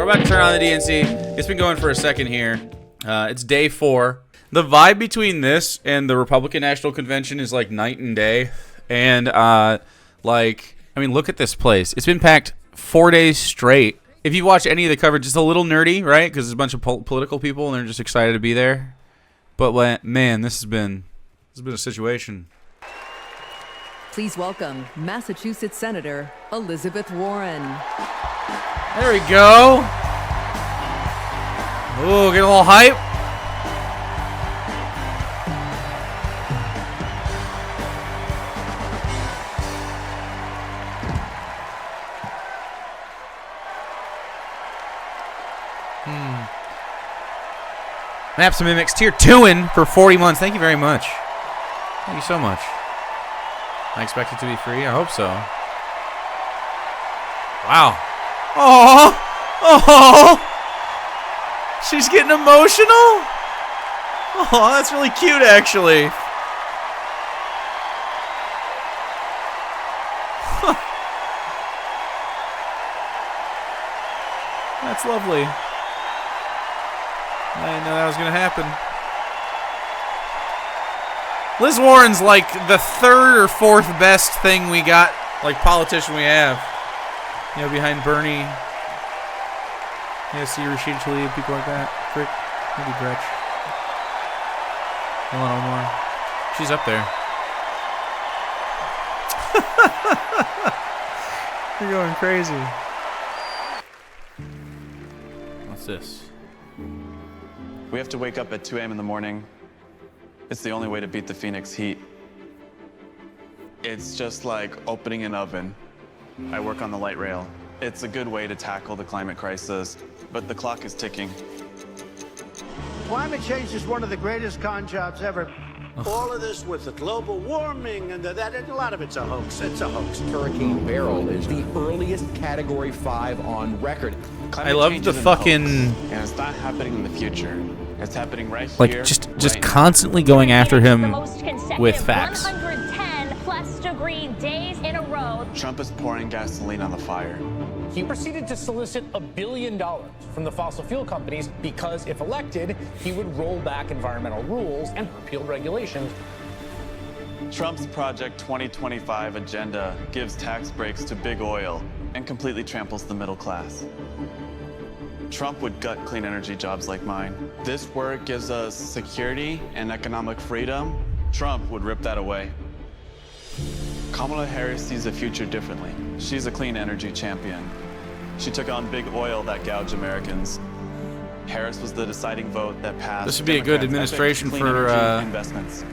about to turn on the DNC. It's been going for a second here. It's day 4. The vibe between this and the Republican National Convention is like night and day. And, look at this place. It's been packed 4 days straight. If you watch any of the coverage, it's a little nerdy, right? Because there's a bunch of political people and they're just excited to be there. But, man, this has been a situation. Please welcome Massachusetts Senator Elizabeth Warren. There we go. Ooh, get a little hype. Maps and Mimics tier 2-ing for 40 months. Thank you very much. Thank you so much. I expect it to be free. I hope so. Wow. Oh, she's getting emotional. Oh, that's really cute, actually. That's lovely. I didn't know that was going to happen. Liz Warren's like the 3rd or 4th best thing we got, like politician we have. You know, behind Bernie. Yeah, see Rashida Tlaib, people like that. Frick. Maybe Gretch. Ilhan Omar. She's up there. You're going crazy. What's this? We have to wake up at 2 a.m. in the morning. It's the only way to beat the Phoenix heat. It's just like opening an oven. I work on the light rail. It's a good way to tackle the climate crisis, but the clock is ticking. Climate change is one of the greatest con jobs ever. All of this with the global warming and a lot of it's a hoax. It's a hoax. Hurricane Beryl is the earliest Category 5 on record. I love the fucking... And it's not happening in the future. It's happening right like, here. just constantly going after him with facts. 110+ degree days in a row. Trump is pouring gasoline on the fire. He proceeded to solicit $1 billion from the fossil fuel companies because, if elected, he would roll back environmental rules and repeal regulations. Trump's Project 2025 agenda gives tax breaks to big oil and completely tramples the middle class. Trump would gut clean energy jobs like mine. This work gives us security and economic freedom. Trump would rip that away. Kamala Harris sees the future differently. She's a clean energy champion. She took on big oil that gouged Americans. Harris was the deciding vote that passed. This would be a good administration for investments.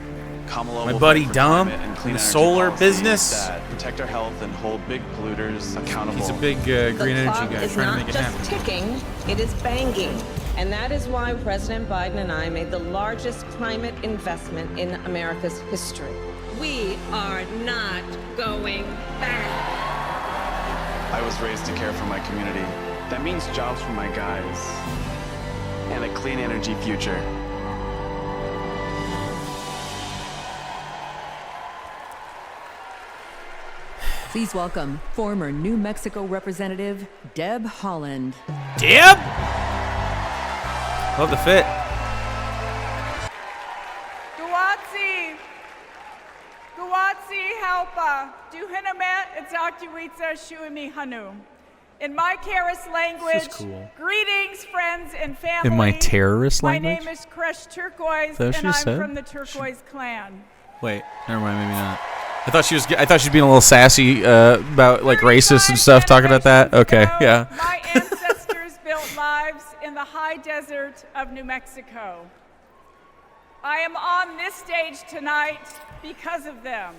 Kamala my will buddy fight for Dom climate and in clean the energy solar policies business. that protect our health and hold big polluters accountable. He's a big green energy guy trying to make it happen. The clock is not just ticking, it is banging. And that is why President Biden and I made the largest climate investment in America's history. We are not going back. I was raised to care for my community. That means jobs for my guys and a clean energy future. Please welcome former New Mexico Representative Deb Haaland. Deb? Love the fit. Guwatsi helpa, duhinamet etzakuitza shuimi hanu. In my Karis language, cool. Greetings, friends and family. In my terrorist My language? name is Kresh Turquoise, That what and she I'm said? from the Turquoise clan. Wait, never mind, maybe not. I thought she was being a little sassy about like racist and stuff, talking about that. Okay, Ago, yeah. My ancestors built lives in the high desert of New Mexico. I am on this stage tonight because of them.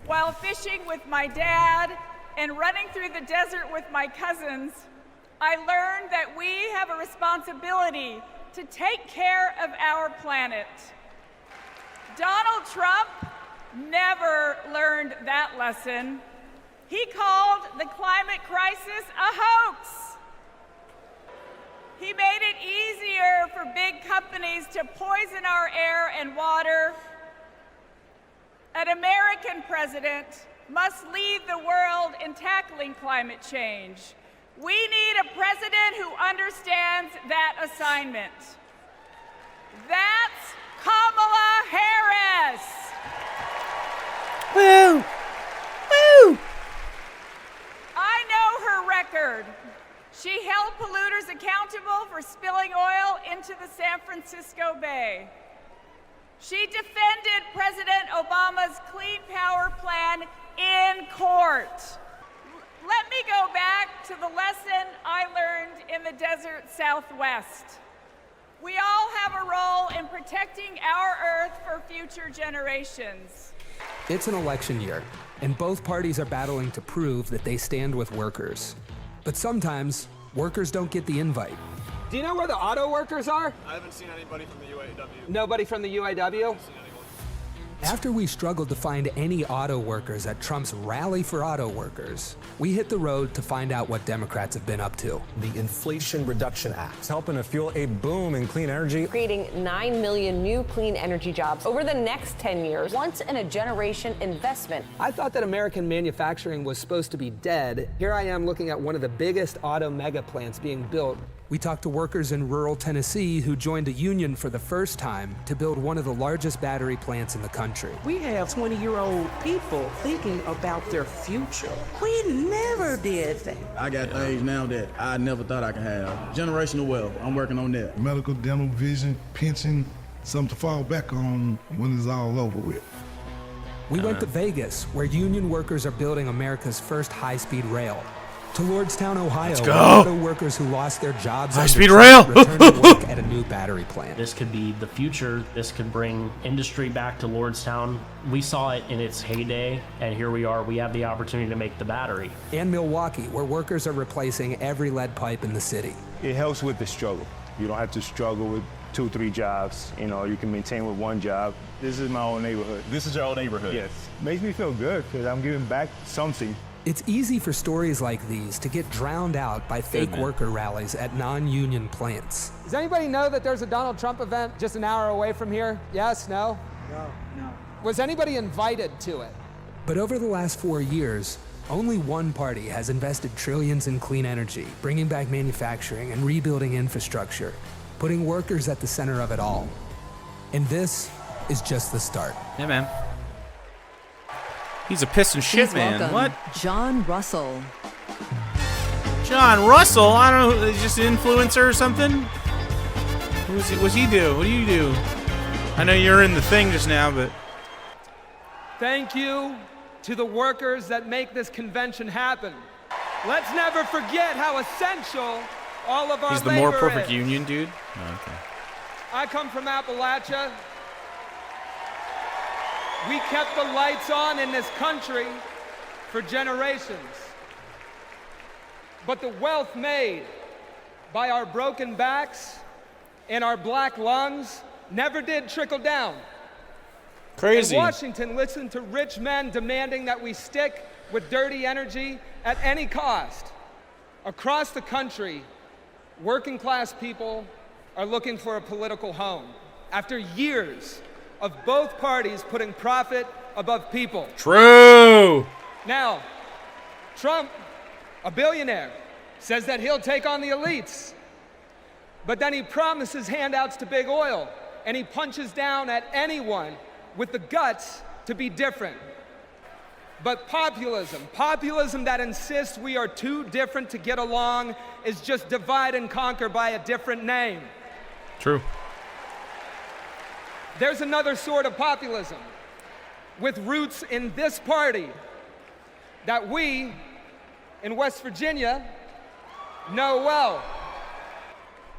While fishing with my dad and running through the desert with my cousins, I learned that we have a responsibility to take care of our planet. Donald Trump never learned that lesson. He called the climate crisis a hoax. He made it easier for big companies to poison our air and water. An American president must lead the world in tackling climate change. We need a president who understands that assignment. That's Kamala Harris. Woo! Woo! I know her record. She held polluters accountable for spilling oil into the San Francisco Bay. She defended President Obama's Clean Power Plan in court. Let me go back to the lesson I learned in the desert Southwest. We all have a role in protecting our Earth for future generations. It's an election year, and both parties are battling to prove that they stand with workers. But sometimes, workers don't get the invite. Do you know where the auto workers are? I haven't seen anybody from the UAW. Nobody from the UAW? After we struggled to find any auto workers at Trump's Rally for Auto Workers, we hit the road to find out what Democrats have been up to. The Inflation Reduction Act is helping to fuel a boom in clean energy, creating 9 million new clean energy jobs over the next 10 years. Once-in-a-generation investment. I thought that American manufacturing was supposed to be dead. Here I am looking at one of the biggest auto mega plants being built. We talked to workers in rural Tennessee who joined a union for the first time to build one of the largest battery plants in the country. We have 20-year-old people thinking about their future. We never did that. I got things now that I never thought I could have. Generational wealth, I'm working on that. Medical, dental, vision, pension, something to fall back on when it's all over with. We went to Vegas, where union workers are building America's first high-speed rail. To Lordstown, Ohio, where auto workers who lost their jobs high-speed rail returned to work at a new battery plant. This could be the future. This could bring industry back to Lordstown. We saw it in its heyday, and here we are. We have the opportunity to make the battery. And Milwaukee, where workers are replacing every lead pipe in the city. It helps with the struggle. You don't have to struggle with 2 or 3 jobs. You know, you can maintain with 1 job. This is my own neighborhood. This is your old neighborhood? Yes. Makes me feel good because I'm giving back something. It's easy for stories like these to get drowned out by fake worker rallies at non-union plants. Does anybody know that there's a Donald Trump event just an hour away from here? Yes? No? No. Was anybody invited to it? But over the last 4 years, only one party has invested trillions in clean energy, bringing back manufacturing and rebuilding infrastructure, putting workers at the center of it all. And this is just the start. Yeah, man. He's a piss and shit man. What? John Russell. John Russell? I don't know. He's just an influencer or something? What's he do? What do you do? I know you're in the thing just now, but... Thank you to the workers that make this convention happen. Let's never forget how essential all of our labor is. He's the more perfect union dude? Oh, okay. I come from Appalachia. We kept the lights on in this country for generations. But the wealth made by our broken backs and our black lungs never did trickle down. Crazy. And Washington listened to rich men demanding that we stick with dirty energy at any cost. Across the country, working class people are looking for a political home after years of both parties putting profit above people. True. Now, Trump, a billionaire, says that he'll take on the elites. But then he promises handouts to big oil, and he punches down at anyone with the guts to be different. But populism that insists we are too different to get along, is just divide and conquer by a different name. True. There's another sort of populism with roots in this party that we in West Virginia know well.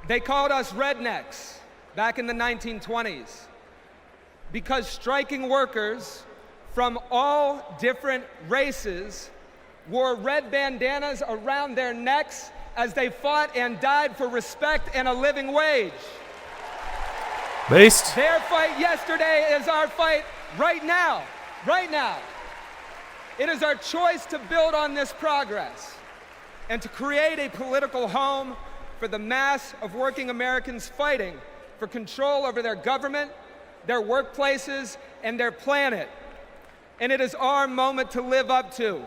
They called us rednecks back in the 1920s because striking workers from all different races wore red bandanas around their necks as they fought and died for respect and a living wage. Based. Their fight yesterday is our fight right now. Right now. It is our choice to build on this progress and to create a political home for the mass of working Americans fighting for control over their government, their workplaces, and their planet. And it is our moment to live up to.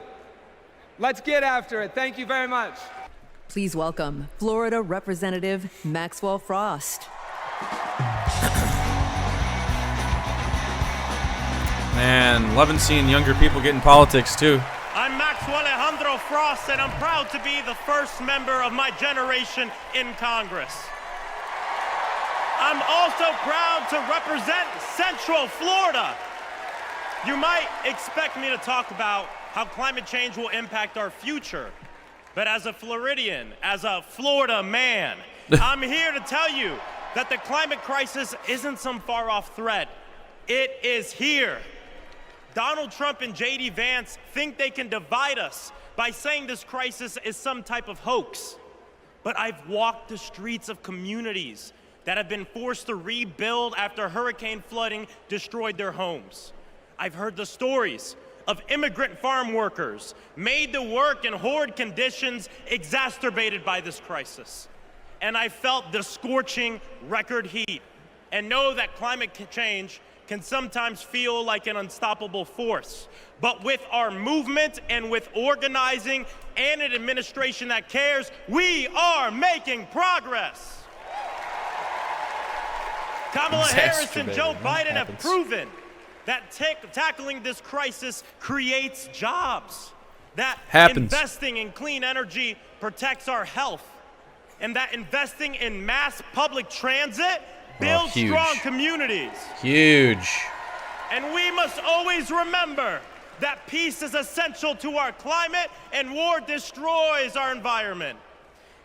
Let's get after it. Thank you very much. Please welcome Florida Representative Maxwell Frost. Man, loving seeing younger people get in politics too. I'm Maxwell Frost, and I'm proud to be the first member of my generation in Congress. I'm also proud to represent Central Florida. You might expect me to talk about how climate change will impact our future, but as a Floridian, as a Florida man, I'm here to tell you that the climate crisis isn't some far-off threat. It is here. Donald Trump and J.D. Vance think they can divide us by saying this crisis is some type of hoax. But I've walked the streets of communities that have been forced to rebuild after hurricane flooding destroyed their homes. I've heard the stories of immigrant farm workers made to work in horrid conditions exacerbated by this crisis. And I felt the scorching record heat and know that climate change can sometimes feel like an unstoppable force. But with our movement and with organizing and an administration that cares, we are making progress. Kamala Harris and Joe Biden have proven that tackling this crisis creates jobs, that investing in clean energy protects our health, and that investing in mass public transit builds strong communities. Huge. And we must always remember that peace is essential to our climate and war destroys our environment.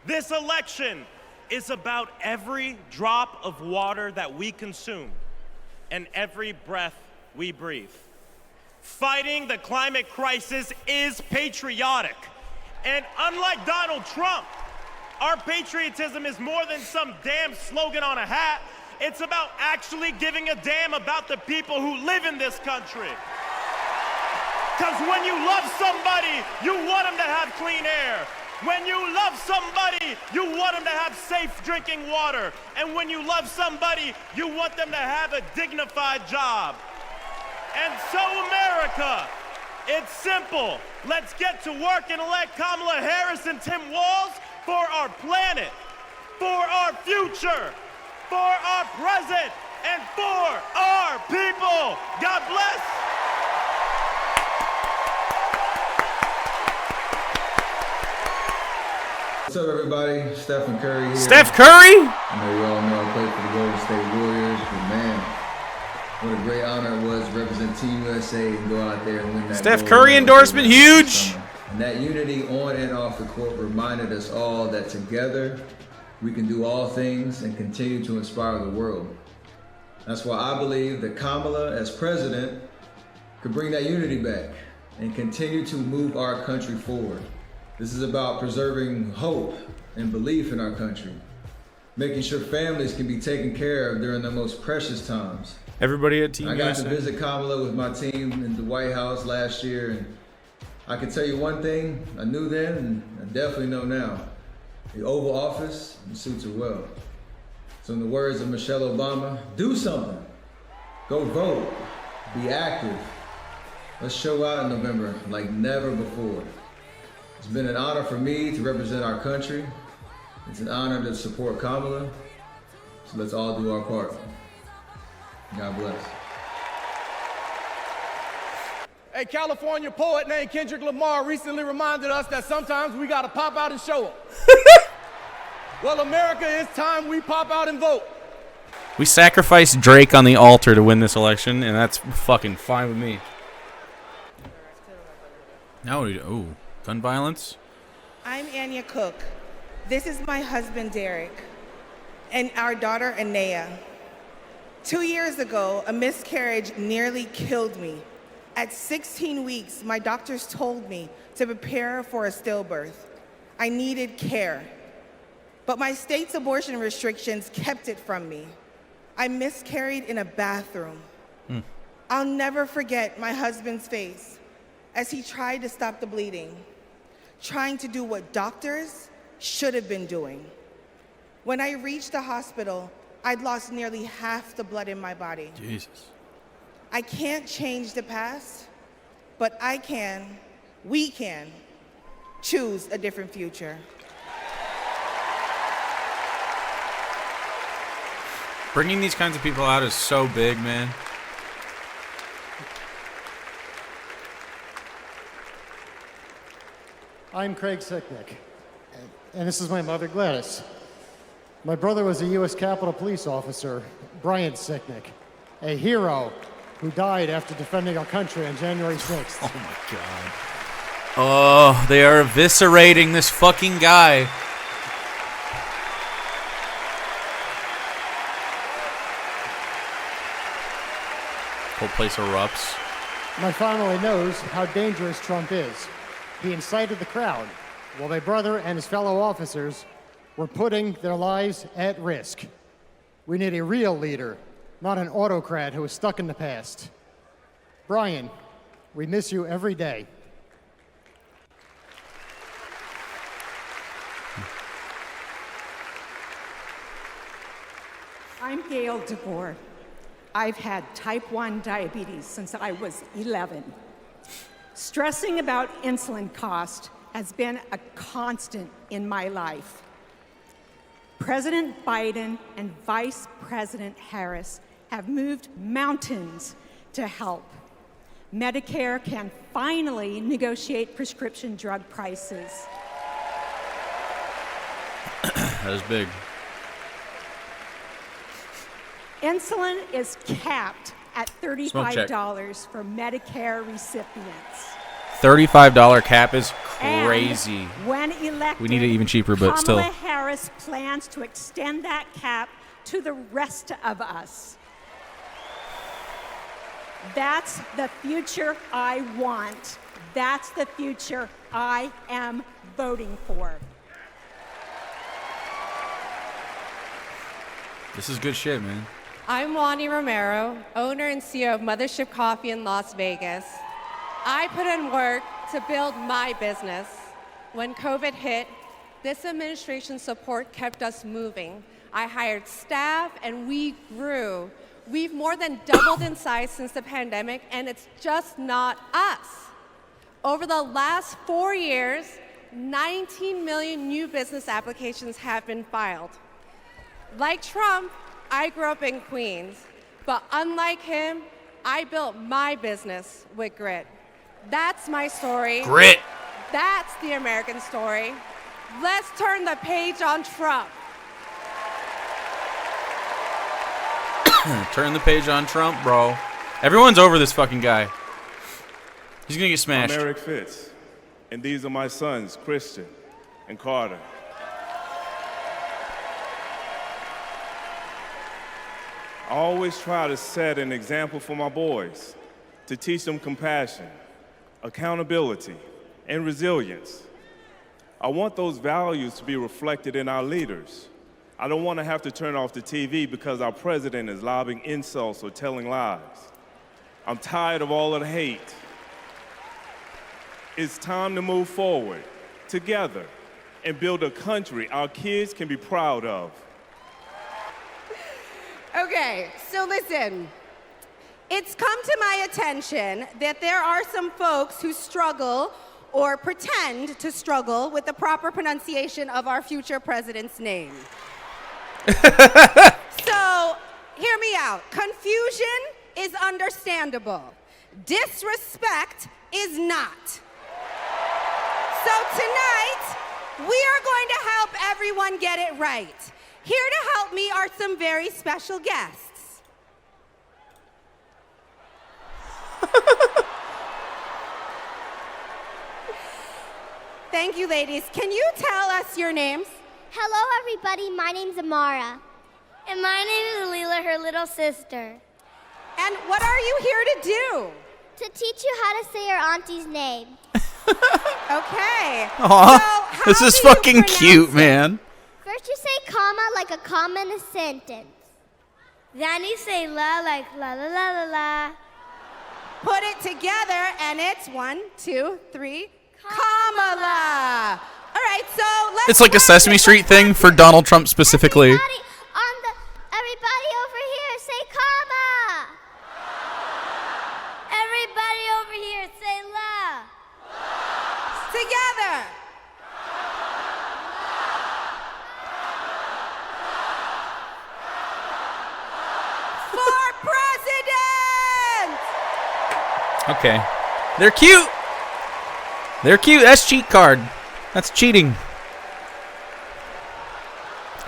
This election is about every drop of water that we consume and every breath we breathe. Fighting the climate crisis is patriotic. And unlike Donald Trump, our patriotism is more than some damn slogan on a hat. It's about actually giving a damn about the people who live in this country. Because when you love somebody, you want them to have clean air. When you love somebody, you want them to have safe drinking water. And when you love somebody, you want them to have a dignified job. And so, America, it's simple. Let's get to work and elect Kamala Harris and Tim Walz for our planet, for our future, for our present, and for our people. God bless. What's up, everybody? Stephen Curry here. Steph Curry? I know you all know I played for the Golden State Warriors, but man, what a great honor it was to represent Team USA and go out there and win that. Steph Curry endorsement, huge. And that unity on and off the court reminded us all that together we can do all things and continue to inspire the world. That's why I believe that Kamala, as president, could bring that unity back and continue to move our country forward. This is about preserving hope and belief in our country, making sure families can be taken care of during their most precious times. Everybody at Team USA. I got USA. to visit Kamala with my team in the White House last year, and I can tell you one thing I knew then and I definitely know now. The Oval Office suits her well. So in the words of Michelle Obama, do something. Go vote. Be active. Let's show out in November like never before. It's been an honor for me to represent our country. It's an honor to support Kamala. So let's all do our part. God bless. A California poet named Kendrick Lamar recently reminded us that sometimes we gotta pop out and show up. Well, America, it's time we pop out and vote. We sacrificed Drake on the altar to win this election, and that's fucking fine with me. Now, gun violence? I'm Anya Cook. This is my husband, Derek, and our daughter, Anaya. 2 years ago, a miscarriage nearly killed me. At 16 weeks, my doctors told me to prepare for a stillbirth. I needed care. But my state's abortion restrictions kept it from me. I miscarried in a bathroom. I'll never forget my husband's face as he tried to stop the bleeding, trying to do what doctors should have been doing. When I reached the hospital, I'd lost nearly half the blood in my body. Jesus. I can't change the past, but we can choose a different future. Bringing these kinds of people out is so big, man. I'm Craig Sicknick, and this is my mother, Gladys. My brother was a U.S. Capitol Police officer, Brian Sicknick, a hero who died after defending our country on January 6th. Oh, my God. Oh, they are eviscerating this fucking guy. Whole place erupts. My family knows how dangerous Trump is. He incited the crowd while my brother and his fellow officers were putting their lives at risk. We need a real leader, not an autocrat who is stuck in the past. Brian, we miss you every day. I'm Gail DeBoer. I've had type 1 diabetes since I was 11. Stressing about insulin cost has been a constant in my life. President Biden and Vice President Harris have moved mountains to help. Medicare can finally negotiate prescription drug prices. That is big. Insulin is capped at $35 check. for Medicare recipients. $35 cap is crazy. And when elected, We need it even cheaper, but still. Kamala Harris plans to extend that cap to the rest of us. That's the future I want. That's the future I am voting for. This is good shit, man. I'm Wani Romero, owner and CEO of Mothership Coffee in Las Vegas. I put in work to build my business. When COVID hit, this administration's support kept us moving. I hired staff and we grew. We've more than doubled in size since the pandemic, and it's just not us. Over the last 4 years, 19 million new business applications have been filed. Like Trump, I grew up in Queens, but unlike him, I built my business with grit. That's my story. Grit. That's the American story. Let's turn the page on Trump. Turn the page on Trump, bro. Everyone's over this fucking guy. He's gonna get smashed. I'm Eric Fitz, and these are my sons, Christian and Carter. I always try to set an example for my boys, to teach them compassion, accountability, and resilience. I want those values to be reflected in our leaders. I don't want to have to turn off the TV because our president is lobbing insults or telling lies. I'm tired of all of the hate. It's time to move forward, together, and build a country our kids can be proud of. Okay, so listen. It's come to my attention that there are some folks who struggle or pretend to struggle with the proper pronunciation of our future president's name. So, hear me out. Confusion is understandable. Disrespect is not. So tonight, we are going to help everyone get it right. Here to help me are some very special guests. Thank you, ladies. Can you tell us your names? Hello, everybody. My name's Amara. And my name is Leela, her little sister. And what are you here to do? To teach you how to say your auntie's name. Okay. Aw, this is fucking cute, man. First you say comma like a comma in a sentence. Then you say la like la la la la la. Put it together and it's 1, 2, 3, Kamala. All right, so let's. It's like a Sesame Street thing for Donald Trump specifically. Everybody over here say comma. Everybody over here say la. Together. Okay. They're cute. They're cute. That's cheat card. That's cheating.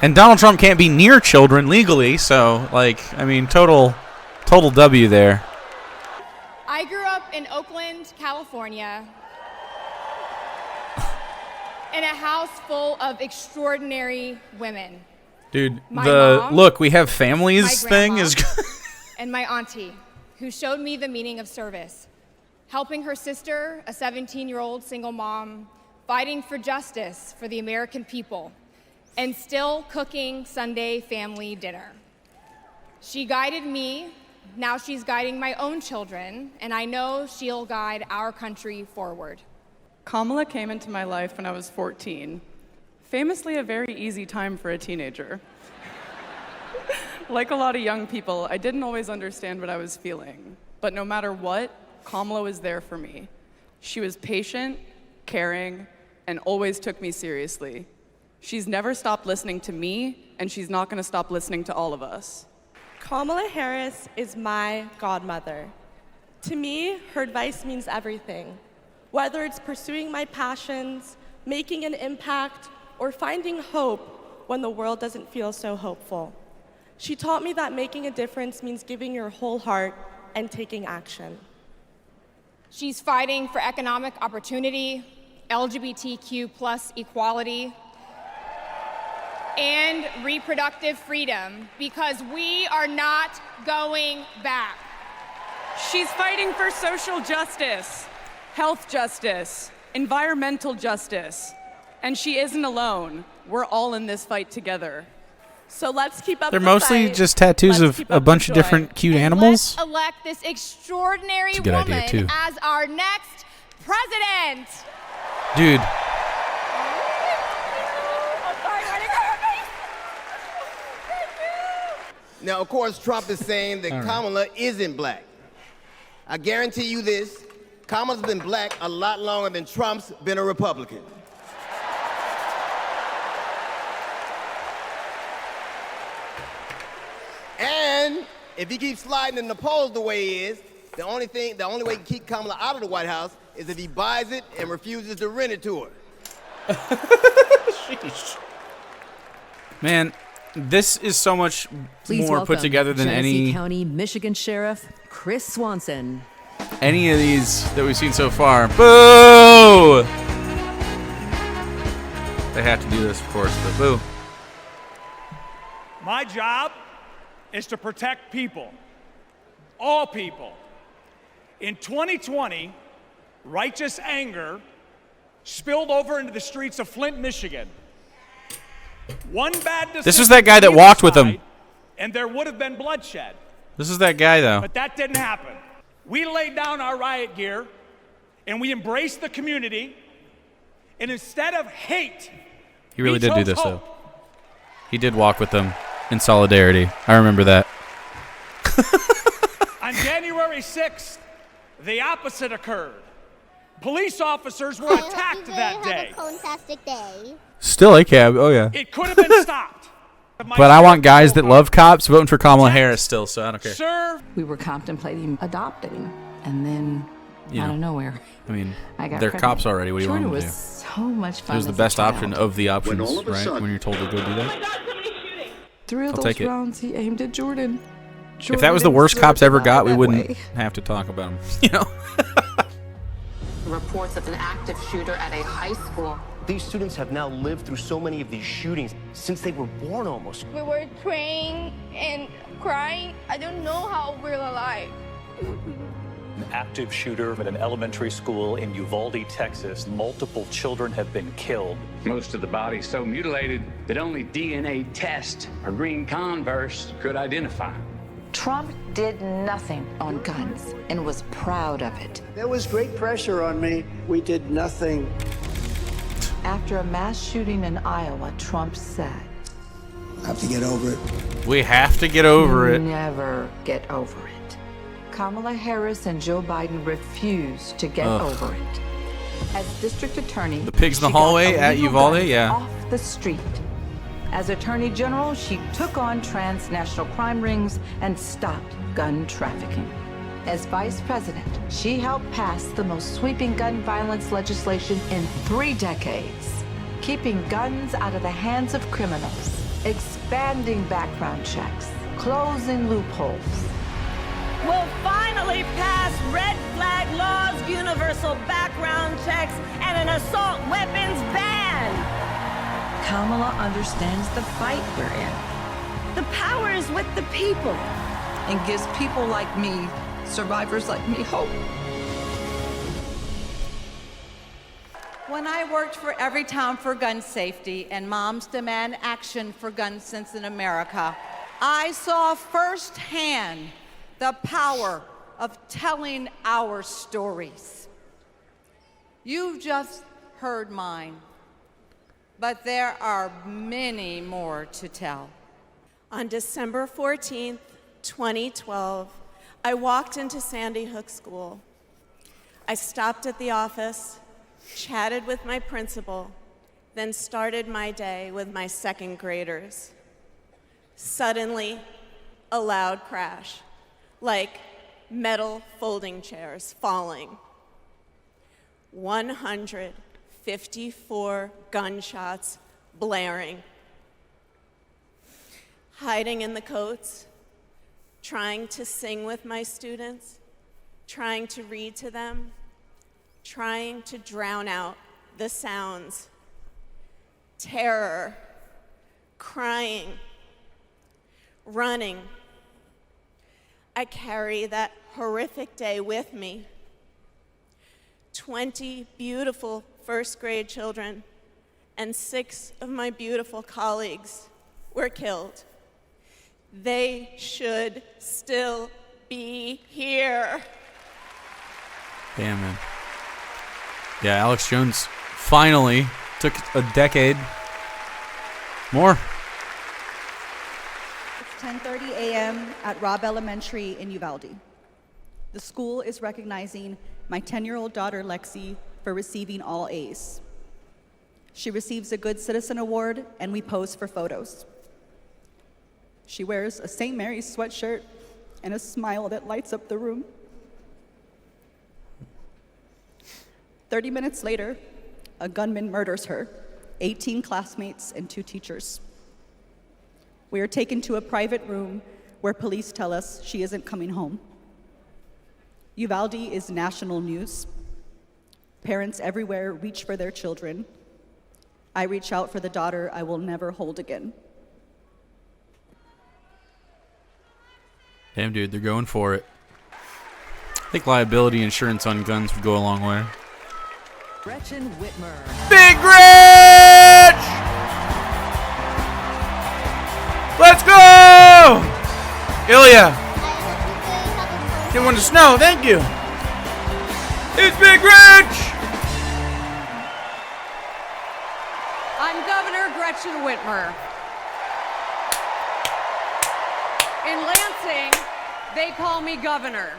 And Donald Trump can't be near children legally, so, like, I mean, total W there. I grew up in Oakland, California, in a house full of extraordinary women. Dude, My the mom, look, we have families my thing grandma, is and my auntie, who showed me the meaning of service, helping her sister, a 17-year-old single mom, fighting for justice for the American people, and still cooking Sunday family dinner. She guided me, now she's guiding my own children, and I know she'll guide our country forward. Kamala came into my life when I was 14. Famously a very easy time for a teenager. Like a lot of young people, I didn't always understand what I was feeling. But no matter what, Kamala was there for me. She was patient, caring, and always took me seriously. She's never stopped listening to me, and she's not gonna stop listening to all of us. Kamala Harris is my godmother. To me, her advice means everything. Whether it's pursuing my passions, making an impact, or finding hope when the world doesn't feel so hopeful. She taught me that making a difference means giving your whole heart and taking action. She's fighting for economic opportunity, LGBTQ+ equality, and reproductive freedom, because we are not going back. She's fighting for social justice, health justice, environmental justice, and she isn't alone. We're all in this fight together. So let's keep up They're the mostly fight. just tattoos Let's of keep a up bunch the of joy. different cute animals. Let's elect this extraordinary It's a good idea, woman too. as our next president. Dude, Now, of course, Trump is saying that All right. Kamala isn't black. I guarantee you this, Kamala's been black a lot longer than Trump's been a Republican. And if he keeps sliding in the polls the way he is, the only way he can keep Kamala out of the White House is if he buys it and refuses to rent it to her. Sheesh. Man, this is so much Please more welcome put together than Genesee County, Michigan Sheriff Chris Swanson. any of these that we've seen so far. Boo! They have to do this, of course, but boo. My job is to protect people, all people. In 2020, righteous anger spilled over into the streets of Flint, Michigan. One bad decision. This was that guy that walked with him. And there would have been bloodshed. This is that guy, though. But that didn't happen. We laid down our riot gear and we embraced the community. And instead of hate, He really we did do chose this, hope. though. He did walk with them in solidarity. I remember that. On January 6th, the opposite occurred. Police officers were attacked that day. Have a fantastic day. Still a cab. Oh, yeah. It could have been stopped. But I want guys that love cops voting for Kamala Harris still, so I don't care. We were contemplating adopting, and then You out know, of nowhere, I mean, I got they're pregnant. cops already. What do you want Jordan them to do? was so much fun. It was the as a best child. option of the options, all of a right? sudden- When you're told to go do that. 3 of I'll those take it. rounds he aimed at Jordan. If that was the didn't worst slip cops ever out got, we that wouldn't way. have to talk about them. You know? Reports of an active shooter at a high school. These students have now lived through so many of these shootings since they were born almost. We were praying and crying. I don't know how we're alive. An active shooter at an elementary school in Uvalde, Texas. Multiple children have been killed. Most of the body's so mutilated that only DNA tests or green Converse could identify. Trump did nothing on guns and was proud of it. There was great pressure on me. We did nothing. After a mass shooting in Iowa, Trump said, I have to get over it. We have to get over it. Never get over it. Kamala Harris and Joe Biden refused to get Ugh. over it. As district attorney, The pigs in the she got hallway at illegal Uvalde? guns Yeah. off the street. As attorney general, she took on transnational crime rings and stopped gun trafficking. As vice president, she helped pass the most sweeping gun violence legislation in 3 decades, keeping guns out of the hands of criminals, expanding background checks, closing loopholes. We'll finally pass red flag laws, universal background checks, and an assault weapons ban. Kamala understands the fight we're in. The power is with the people. And gives people like me, survivors like me, hope. When I worked for Everytown for Gun Safety and Moms Demand Action for Gun Sense in America, I saw firsthand the power of telling our stories. You've just heard mine, but there are many more to tell. On December 14th, 2012, I walked into Sandy Hook School. I stopped at the office, chatted with my principal, then started my day with my second graders. Suddenly, a loud crash, like metal folding chairs falling. 154 gunshots blaring. Hiding in the coats, trying to sing with my students, trying to read to them, trying to drown out the sounds. Terror, crying, running. I carry that horrific day with me. 20 beautiful first grade children and 6 of my beautiful colleagues were killed. They should still be here. Damn, man. Yeah, Alex Jones finally took a decade more. It's 10:30 a.m. at Robb Elementary in Uvalde. The school is recognizing my 10-year-old daughter, Lexi, for receiving all A's. She receives a Good Citizen Award, and we pose for photos. She wears a St. Mary's sweatshirt and a smile that lights up the room. 30 minutes later, a gunman murders her, 18 classmates, and 2 teachers. We are taken to a private room where police tell us she isn't coming home. Uvalde is national news. Parents everywhere reach for their children. I reach out for the daughter I will never hold again. Damn, dude, they're going for it. I think liability insurance on guns would go a long way. Gretchen Whitmer. Big Rich! Let's go! Ilya. Didn't want to snow, thank you. It's Big Rich! I'm Governor Gretchen Whitmer. In Lansing, they call me Governor.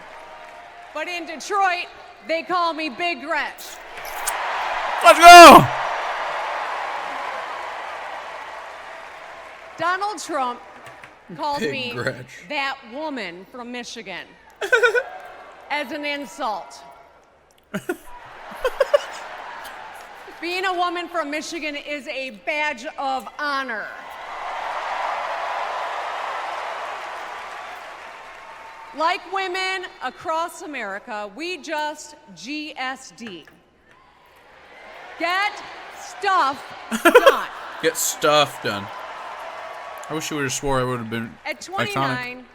But in Detroit, they call me Big Gretch. Let's go! Donald Trump called Big me Gretch. that woman from Michigan as an insult. Being a woman from Michigan is a badge of honor. Like women across America, we just GSD. Get stuff done. Get stuff done. I wish you would have swore I would have been At iconic. 29,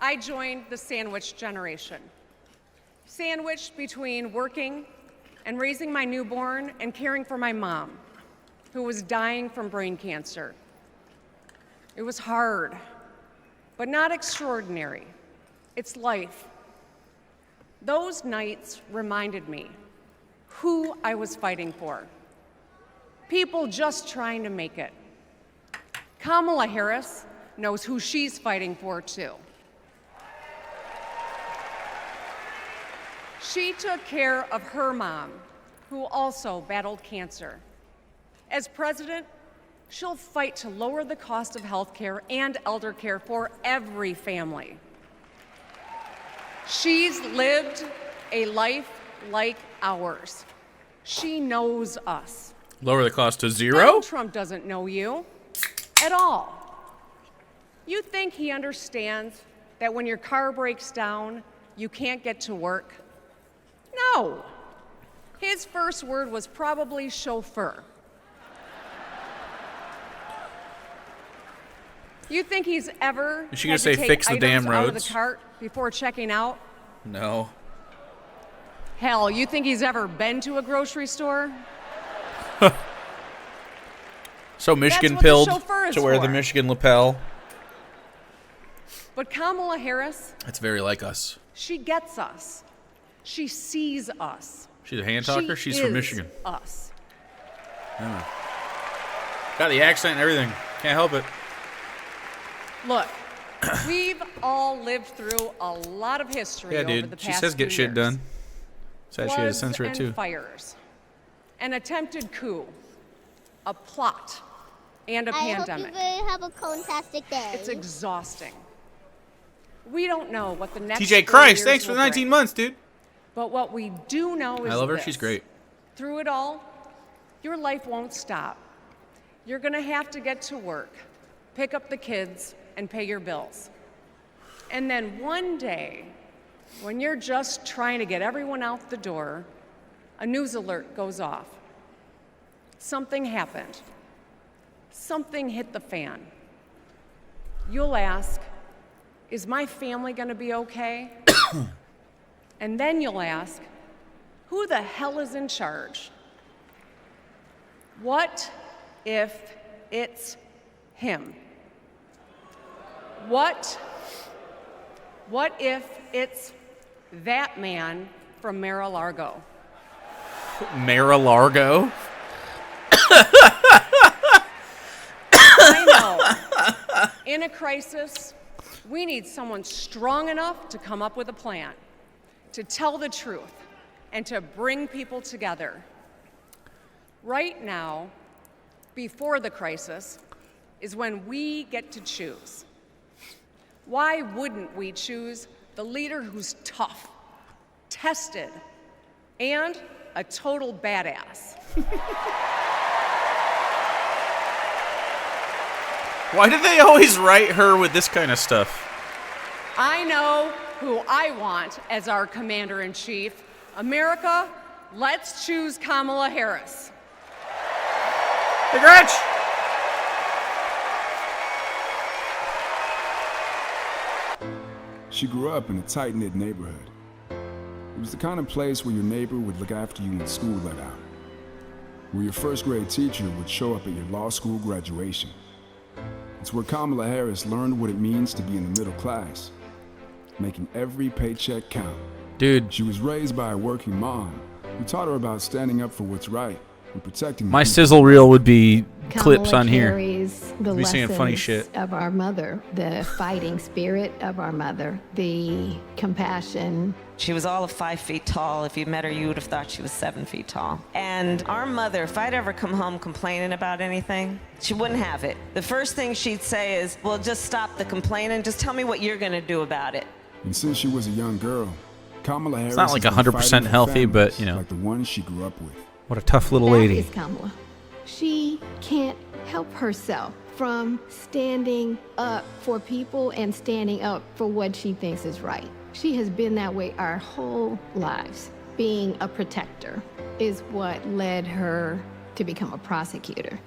I joined the sandwich generation. Sandwiched between working and raising my newborn and caring for my mom, who was dying from brain cancer. It was hard, but not extraordinary. It's life. Those nights reminded me who I was fighting for. People just trying to make it. Kamala Harris knows who she's fighting for, too. She took care of her mom, who also battled cancer. As president, she'll fight to lower the cost of health care and elder care for every family. She's lived a life like ours. She knows us. Lower the cost to 0? Donald Trump doesn't know you at all. You think he understands that when your car breaks down, you can't get to work? No. His first word was probably chauffeur. You think he's ever Is she gonna had say to take fix the items damn out of roads? the cart before checking out? No. Hell, you think he's ever been to a grocery store? So Michigan That's what the pilled chauffeur is to wear the for. Michigan lapel. But Kamala Harris, That's very like us. she gets us. She sees us. She's a hand talker? She She's from is Michigan. Us. Yeah. Got the accent and everything. Can't help it. Look, we've all lived through a lot of history Yeah, over dude. the past She says get few shit years. done. Says she had to Floods censor it and too. fires, an attempted coup, a plot, and a pandemic. I hope you have a fantastic day. It's exhausting. We don't know what the next TJ 4 Christ, years thanks for will the 19 bring. months, dude. But what we do know is I love her. this. She's great. Through it all, your life won't stop. You're going to have to get to work, pick up the kids, and pay your bills. And then one day, when you're just trying to get everyone out the door, a news alert goes off. Something happened. Something hit the fan. You'll ask, is my family going to be okay? And then you'll ask, who the hell is in charge? What if it's him? What if it's that man from Mar-a-Lago? Mar-a-Lago? I know. In a crisis, we need someone strong enough to come up with a plan, to tell the truth, and to bring people together. Right now, before the crisis, is when we get to choose. Why wouldn't we choose the leader who's tough, tested, and a total badass? Why do they always write her with this kind of stuff? I know who I want as our commander-in-chief. America, let's choose Kamala Harris. Hey, Gretch! She grew up in a tight-knit neighborhood. It was the kind of place where your neighbor would look after you when school let out, where your first-grade teacher would show up at your law school graduation. It's where Kamala Harris learned what it means to be in the middle class, making every paycheck count. Dude. She was raised by a working mom who taught her about standing up for what's right and protecting My the people. sizzle reel would be clips Kamala on here. carries the Be saying funny lessons shit. of our mother, the fighting spirit of our mother, the compassion. She was all of 5 feet tall. If you met her, you would have thought she was 7 feet tall. And our mother, if I'd ever come home complaining about anything, she wouldn't have it. The first thing she'd say is, well, just stop the complaining. Just tell me what you're going to do about it. And since she was a young girl, Kamala Harris It's not like has been 100% fighting for healthy, but, families you know. like the one she grew up with. What a tough little That lady. is Kamala. She can't help herself from standing up for people and standing up for what she thinks is right. She has been that way our whole lives. Being a protector is what led her to become a prosecutor.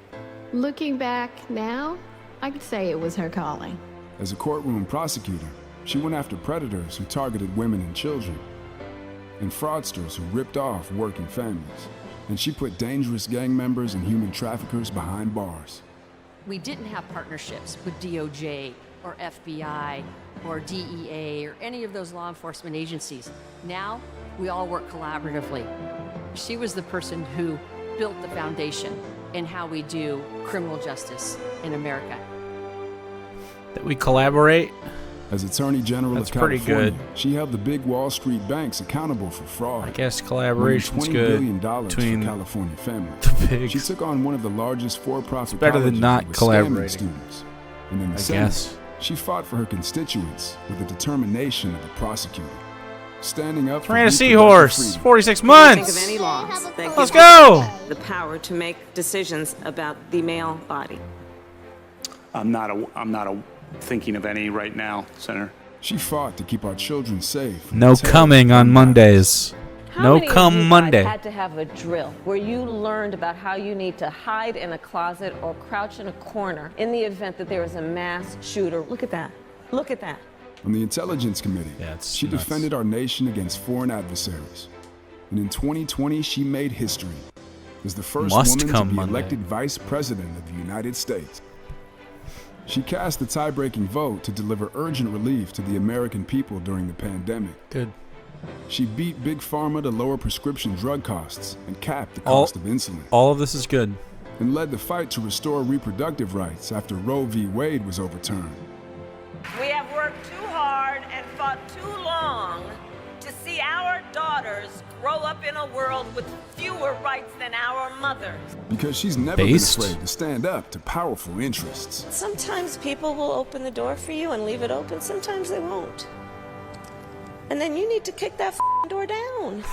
Looking back now, I could say it was her calling. As a courtroom prosecutor, she went after predators who targeted women and children, and fraudsters who ripped off working families. And she put dangerous gang members and human traffickers behind bars. We didn't have partnerships with DOJ or FBI or DEA or any of those law enforcement agencies. Now, we all work collaboratively. She was the person who built the foundation in how we do criminal justice in America. That we collaborate? As Attorney General That's of pretty California, good. she held the big Wall Street banks accountable for fraud. I guess collaboration's $20 good billion between for California families. the bigs. She took on one of the largest for-profit It's better than colleges not that was collaborating. scamming students. And in the I Senate, guess. she fought for her constituents with the determination of a prosecutor. standing up for Ran a reproductive seahorse. freedom. Think 46 of months. any laws that give Let's go. the power to make decisions about the male body. I'm not thinking of any right now, Senator. She fought to keep our children safe. No coming on Mondays. How No many of come you guys Monday. had to have a drill where you learned about how you need to hide in a closet or crouch in a corner in the event that there is a mass shooter? Look at that. Look at that. On the Intelligence Committee, she defended our nation against foreign adversaries. And in 2020, she made history as the first Must woman to come be Monday. elected Vice President of the United States. She cast the tie-breaking vote to deliver urgent relief to the American people during the pandemic. Good. She beat Big Pharma to lower prescription drug costs and cap the All- cost of insulin. All of this is good. And led the fight to restore reproductive rights after Roe v. Wade was overturned. We have worked too hard and fought too long to see our daughters grow up in a world with fewer rights than our mothers. Because she's never Based? been afraid to stand up to powerful interests. Sometimes people will open the door for you and leave it open. Sometimes they won't. And then you need to kick that door down.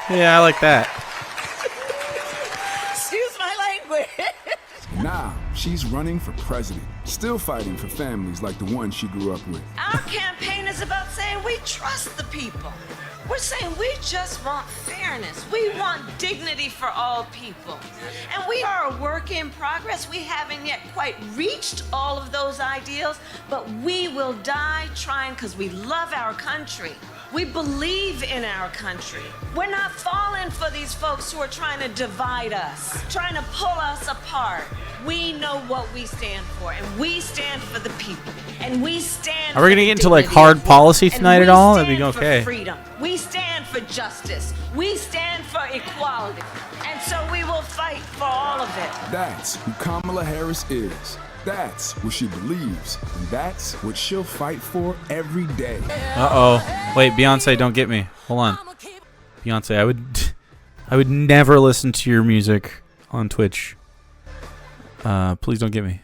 Yeah, I like that. Excuse my language. Now, she's running for president, still fighting for families like the one she grew up with. Our campaign is about saying we trust the people. We're saying we just want fairness. We want dignity for all people. And we are a work in progress. We haven't yet quite reached all of those ideals, but we will die trying because we love our country. We believe in our country. We're not falling for these folks who are trying to divide us, trying to pull us apart. We know what we stand for, and we stand for the people. And we stand Are we for gonna the get into like dignity hard of work. policy And tonight at we all? That'd be stand okay. For freedom. We stand for justice. We stand for equality. And so we will fight for all of it. That's who Kamala Harris is. That's what she believes. And that's what she'll fight for every day. Uh-oh. Wait, Beyonce, don't get me. Hold on. Beyonce, I would never listen to your music on Twitch. Please don't get me.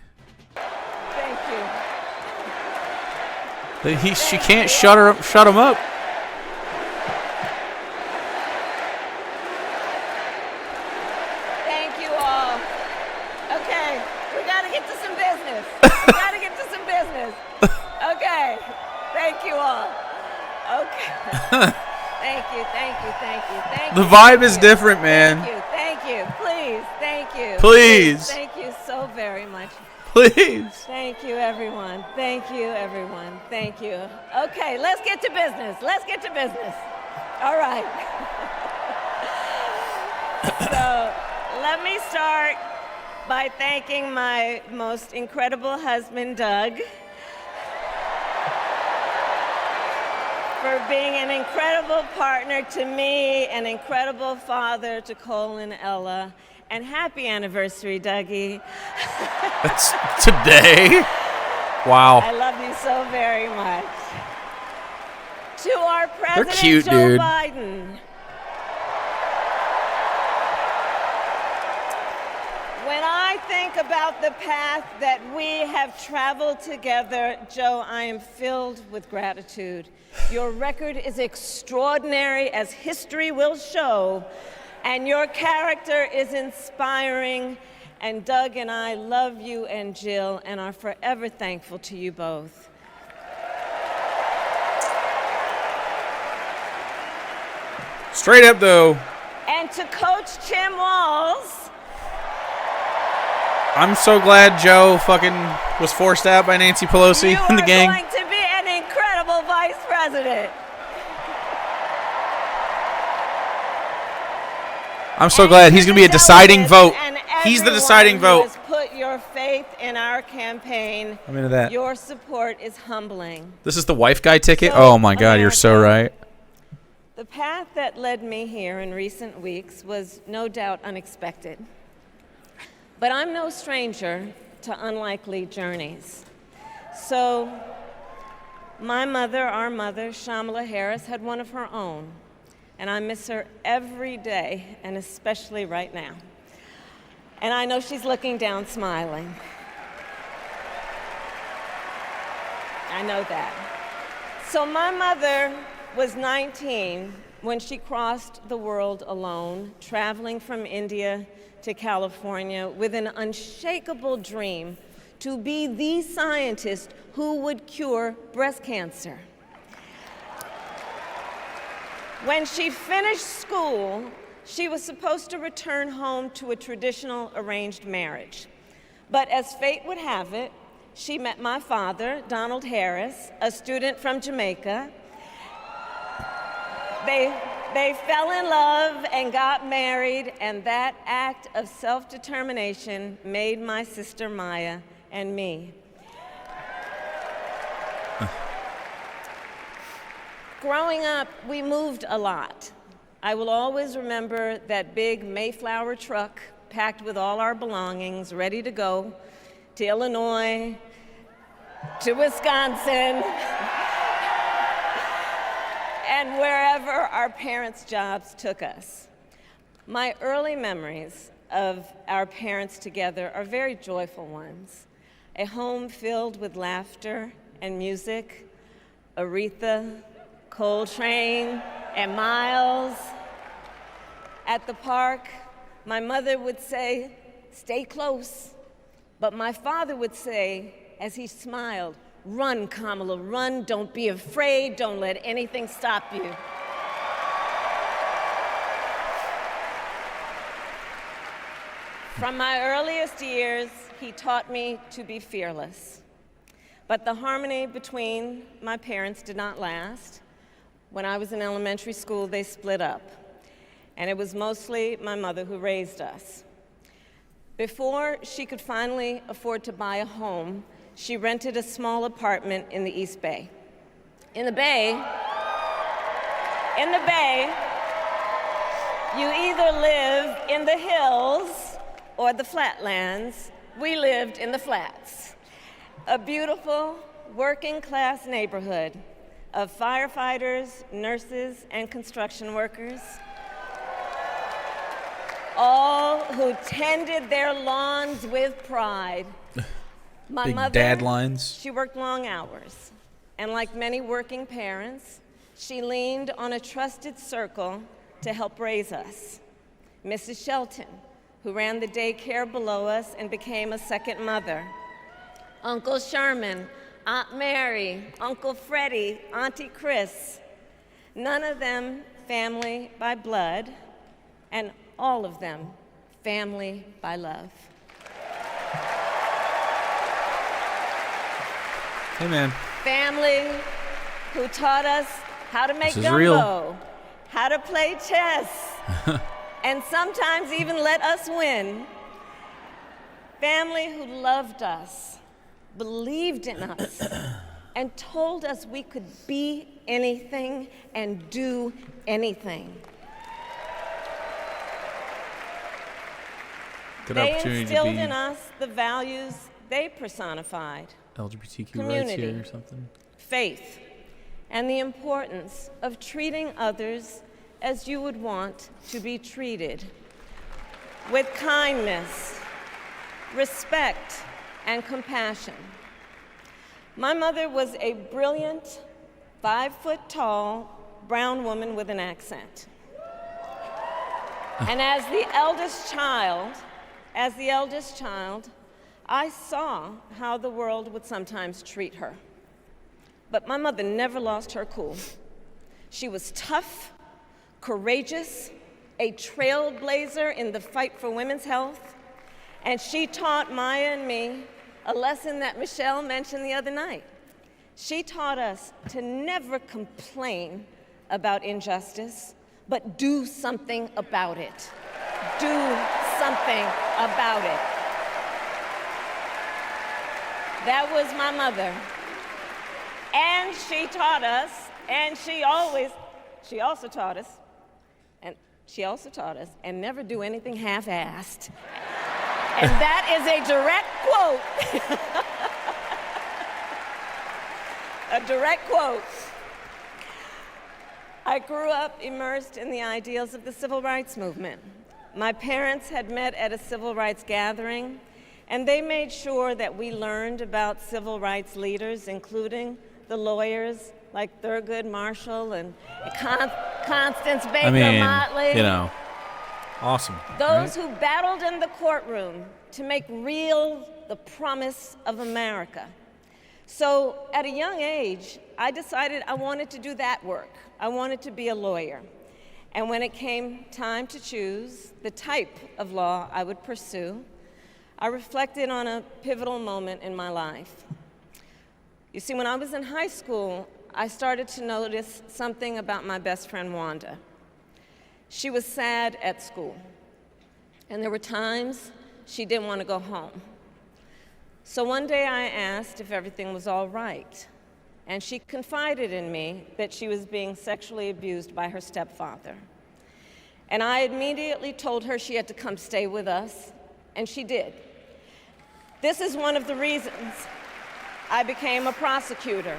Thank you. She can't shut him up. Thank you all. Okay, we gotta get to some business. We gotta get to some business. Okay, thank you all. Okay. Thank you, thank you, thank you, thank you. The vibe is different, man. Thank you, please, thank you. Please. Thank you so very much. Please. Thank you, everyone. Thank you, everyone. Thank you. Okay, let's get to business. Let's get to business. All right. So let me start by thanking my most incredible husband, Doug, for being an incredible partner to me, an incredible father to Cole and Ella. And happy anniversary, Dougie. That's today. Wow. I love you so very much. To our President cute, Joe dude. Biden. When I think about the path that we have traveled together, Joe, I am filled with gratitude. Your record is extraordinary, as history will show, and your character is inspiring. And Doug and I love you and Jill and are forever thankful to you both. Straight up, though. And to Coach Tim Walls. I'm so glad Joe fucking was forced out by Nancy Pelosi and the gang. You are going to be an incredible vice president. I'm so glad he's going to be a deciding vote. And He's the deciding everyone vote. who has put your faith in our campaign. I'm into that. Your support is humbling. This is the wife guy ticket? So, Oh my God, you're so right. The path that led me here in recent weeks was no doubt unexpected. But I'm no stranger to unlikely journeys. So my mother, our mother, Kamala Harris, had one of her own. And I miss her every day, and especially right now. And I know she's looking down smiling. I know that. So my mother was 19 when she crossed the world alone, traveling from India to California with an unshakable dream to be the scientist who would cure breast cancer. When she finished school, she was supposed to return home to a traditional arranged marriage. But as fate would have it, she met my father, Donald Harris, a student from Jamaica. They fell in love and got married, and that act of self-determination made my sister Maya and me. Growing up, we moved a lot. I will always remember that big Mayflower truck packed with all our belongings, ready to go to Illinois, to Wisconsin, and wherever our parents' jobs took us. My early memories of our parents together are very joyful ones. A home filled with laughter and music, Aretha, Coltrane, and Miles. At the park, my mother would say, "Stay close." But my father would say, as he smiled, "Run, Kamala, run. Don't be afraid. Don't let anything stop you." From my earliest years, he taught me to be fearless. But the harmony between my parents did not last. When I was in elementary school, they split up. And it was mostly my mother who raised us. Before she could finally afford to buy a home, she rented a small apartment in the East Bay. In the Bay, you either live in the hills or the flatlands. We lived in the flats. A beautiful working-class neighborhood of firefighters, nurses, and construction workers, all who tended their lawns with pride. My Big mother, dad lines. She worked long hours, and like many working parents, she leaned on a trusted circle to help raise us. Mrs. Shelton, who ran the daycare below us and became a second mother. Uncle Sherman, Aunt Mary, Uncle Freddie, Auntie Chris. None of them family by blood, and all of them family by love. Hey, man. Family who taught us how to make This is gumbo, real. how to play chess, and sometimes even let us win. Family who loved us, believed in us, and told us we could be anything and do anything. Good They opportunity to instilled be in us the values they personified. LGBTQ rights Community, here or something. faith, and the importance of treating others as you would want to be treated, with kindness, respect, and compassion. My mother was a brilliant, 5-foot-tall, brown woman with an accent. And as the eldest child, I saw how the world would sometimes treat her. But my mother never lost her cool. She was tough, courageous, a trailblazer in the fight for women's health, and she taught Maya and me a lesson that Michelle mentioned the other night. She taught us to never complain about injustice, but do something about it. Do something about it. That was my mother. And she taught us, and she also taught us, and never do anything half-assed. And that is a direct quote. A direct quote. I grew up immersed in the ideals of the civil rights movement. My parents had met at a civil rights gathering, and they made sure that we learned about civil rights leaders, including the lawyers like Thurgood Marshall and Constance Baker I mean, Motley. you know, awesome. Those right? who battled in the courtroom to make real the promise of America. So at a young age, I decided I wanted to do that work. I wanted to be a lawyer. And when it came time to choose the type of law I would pursue, I reflected on a pivotal moment in my life. You see, when I was in high school, I started to notice something about my best friend, Wanda. She was sad at school, and there were times she didn't want to go home. So one day I asked if everything was all right, and she confided in me that she was being sexually abused by her stepfather. And I immediately told her she had to come stay with us, and she did. This is one of the reasons I became a prosecutor,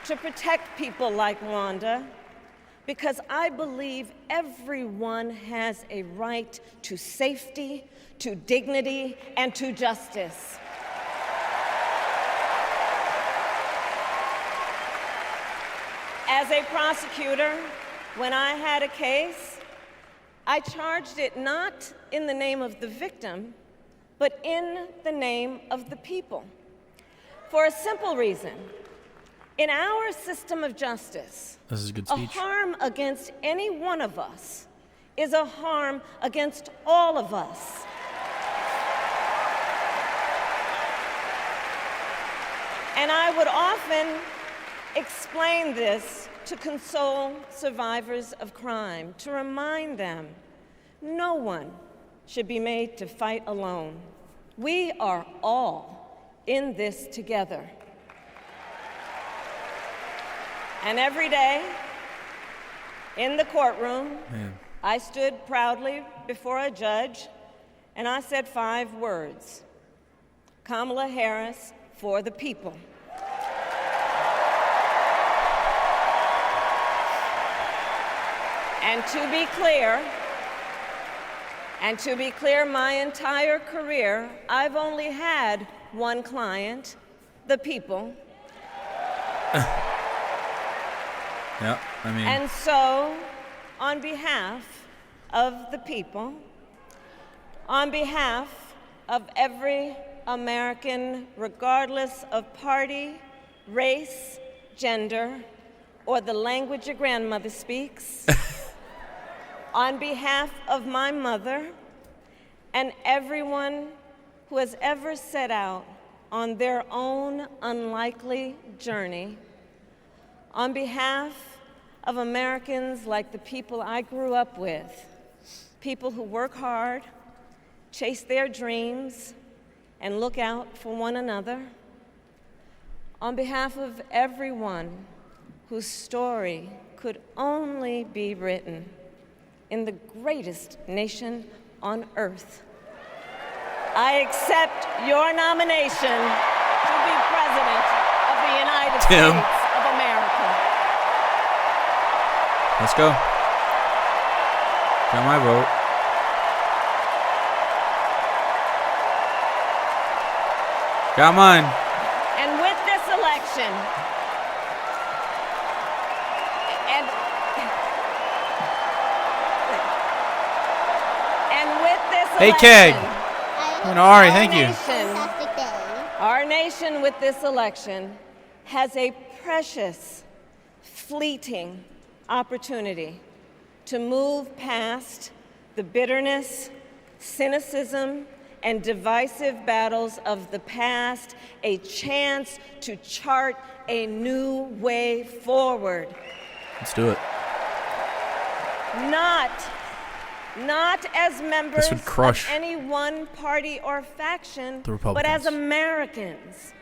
to protect people like Wanda, because I believe everyone has a right to safety, to dignity, and to justice. As a prosecutor, when I had a case, I charged it not in the name of the victim, but in the name of the people. For a simple reason. In our system of justice, This is a good a speech. harm against any one of us is a harm against all of us. And I would often explain this to console survivors of crime, to remind them no one should be made to fight alone. We are all in this together. And every day in the courtroom, I stood proudly before a judge and I said 5 words: Kamala Harris for the people. And to be clear, my entire career, I've only had one client, the people. Yeah, I mean. And so, on behalf of the people, on behalf of every American, regardless of party, race, gender, or the language your grandmother speaks, on behalf of my mother and everyone who has ever set out on their own unlikely journey, on behalf of Americans like the people I grew up with, people who work hard, chase their dreams, and look out for one another, on behalf of everyone whose story could only be written in the greatest nation on earth, I accept your nomination to be President of the United States of America. Let's go. Got my vote. Got mine. And with this election, Hey, Keg. And Ari, thank you. Our nation with this election has a precious, fleeting opportunity to move past the bitterness, cynicism, and divisive battles of the past, a chance to chart a new way forward. Let's do it. Not as members would crush of any one party or faction, the but as Republicans. Americans.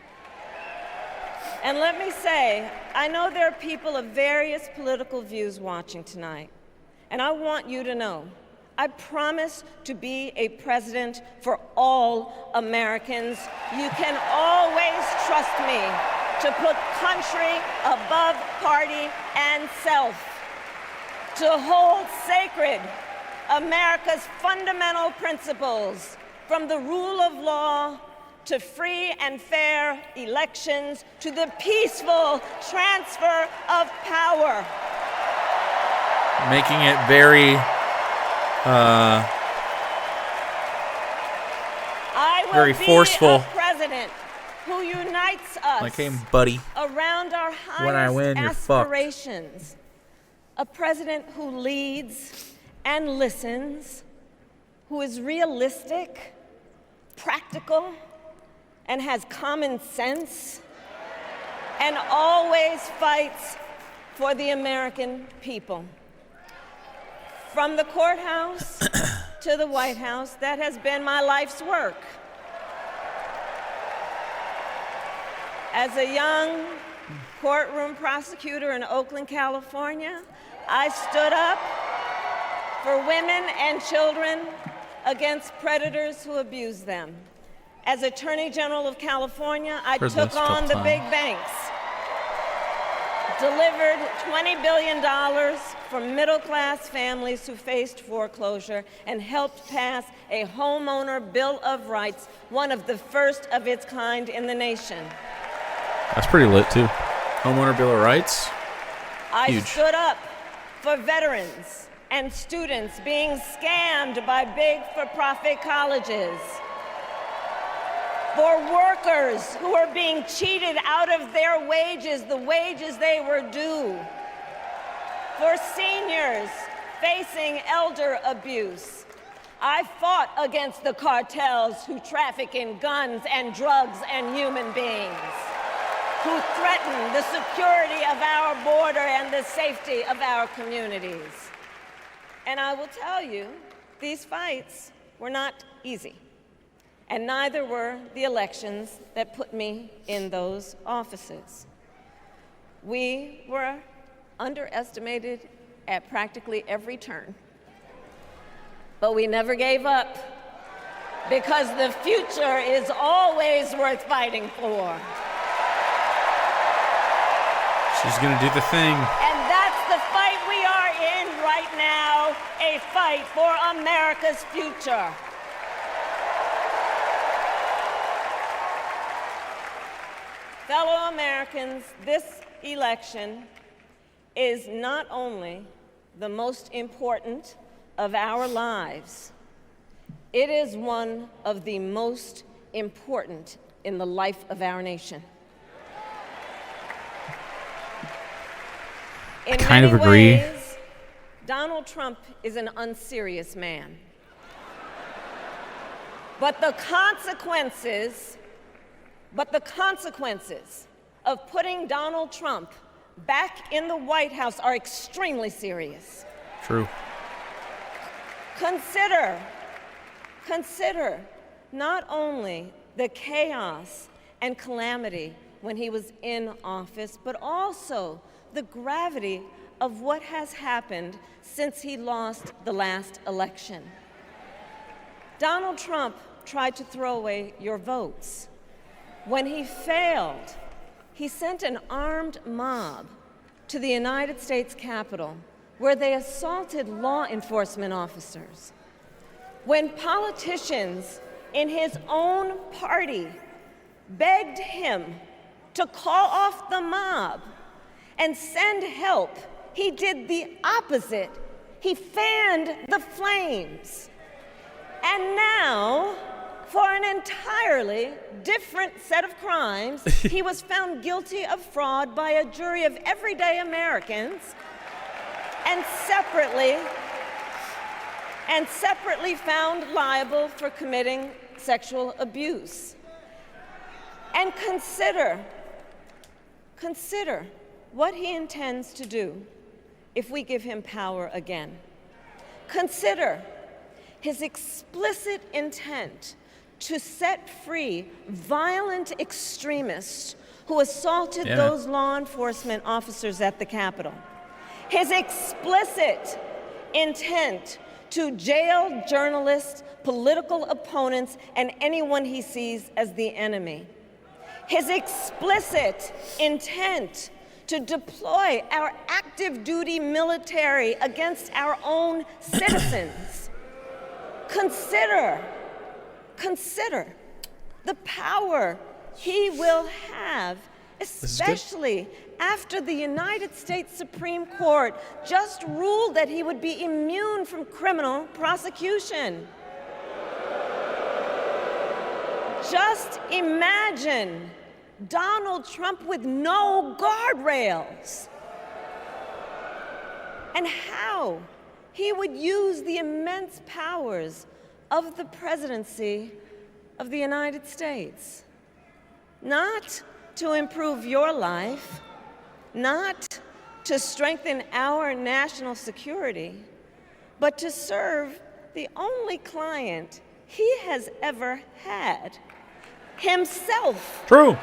And let me say, I know there are people of various political views watching tonight, and I want you to know, I promise to be a president for all Americans. You can always trust me to put country above party and self, to hold sacred America's fundamental principles, from the rule of law to free and fair elections, to the peaceful transfer of power. Making it very, I will very be forceful. a president who unites us Like, hey, buddy, around our when I highest win, you're fucked. aspirations. A president who leads and listens, who is realistic, practical, and has common sense, and always fights for the American people. From the courthouse to the White House, that has been my life's work. As a young courtroom prosecutor in Oakland, California, I stood up for women and children against predators who abuse them. As Attorney General of California, I took on the big banks, delivered $20 billion for middle-class families who faced foreclosure, and helped pass a homeowner Bill of Rights, one of the first of its kind in the nation. That's pretty lit, too. Homeowner Bill of Rights. I Huge. stood up for veterans and students being scammed by big for-profit colleges, for workers who are being cheated out of their wages, the wages they were due, for seniors facing elder abuse. I fought against the cartels who traffic in guns and drugs and human beings, who threaten the security of our border and the safety of our communities. And I will tell you, these fights were not easy, and neither were the elections that put me in those offices. We were underestimated at practically every turn, but we never gave up, because the future is always worth fighting for. She's going to do the thing. And that's the fight we are in right now, a fight for America's future. Fellow Americans, this election is not only the most important of our lives, it is one of the most important in the life of our nation. In kind of many agree. ways, Donald Trump is an unserious man. But the consequences of putting Donald Trump back in the White House are extremely serious. True. Consider not only the chaos and calamity when he was in office, but also the gravity of what has happened since he lost the last election. Donald Trump tried to throw away your votes. When he failed, he sent an armed mob to the United States Capitol, where they assaulted law enforcement officers. When politicians in his own party begged him to call off the mob and send help, he did the opposite. He fanned the flames. And now, for an entirely different set of crimes, he was found guilty of fraud by a jury of everyday Americans, and separately found liable for committing sexual abuse. And consider what he intends to do if we give him power again. Consider his explicit intent to set free violent extremists who assaulted those law enforcement officers at the Capitol. His explicit intent to jail journalists, political opponents, and anyone he sees as the enemy. His explicit intent to deploy our active duty military against our own citizens. Consider the power he will have, especially after the United States Supreme Court just ruled that he would be immune from criminal prosecution. Just imagine Donald Trump with no guardrails, and how he would use the immense powers of the presidency of the United States, not to improve your life, not to strengthen our national security, but to serve the only client he has ever had, himself. True.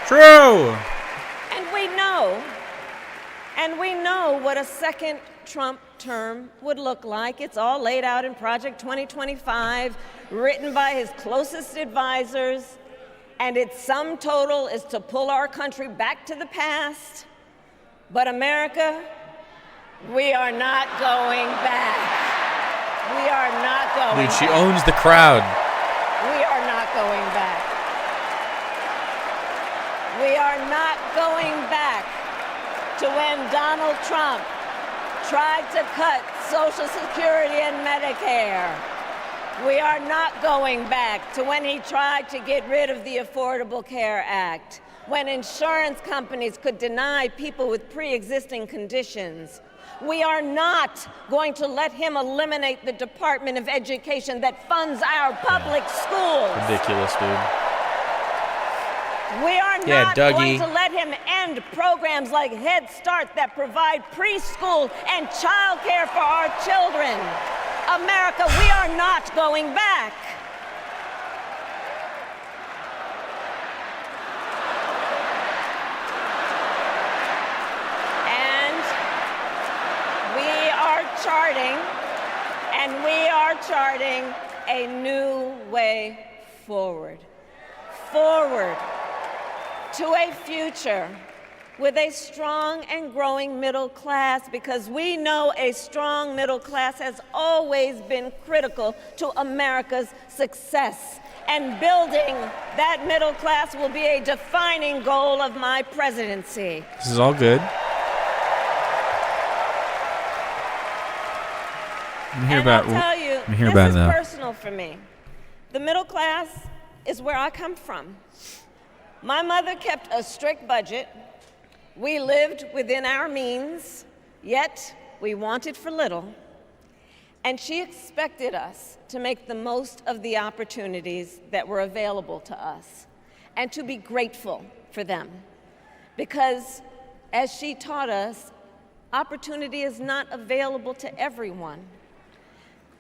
True. And we know what a second Trump term would look like. It's all laid out in Project 2025, written by his closest advisors, and its sum total is to pull our country back to the past. But America, we are not going back. We are not going Dude, she back. owns the crowd. We are not going back. We are not going back to when Donald Trump tried to cut Social Security and Medicare. We are not going back to when he tried to get rid of the Affordable Care Act, when insurance companies could deny people with pre-existing conditions. We are not going to let him eliminate the Department of Education that funds our public schools. Ridiculous, dude. We are Yeah, not Dougie. going to let him end programs like Head Start that provide preschool and child care for our children. America, we are not going back. We are charting a new way forward. Forward to a future with a strong and growing middle class, because we know a strong middle class has always been critical to America's success. And building that middle class will be a defining goal of my presidency. This is all good. I'm here about. I'll tell you, I'm here this about is now. personal for me. The middle class is where I come from. My mother kept a strict budget. We lived within our means, yet we wanted for little. And she expected us to make the most of the opportunities that were available to us and to be grateful for them. Because, as she taught us, opportunity is not available to everyone.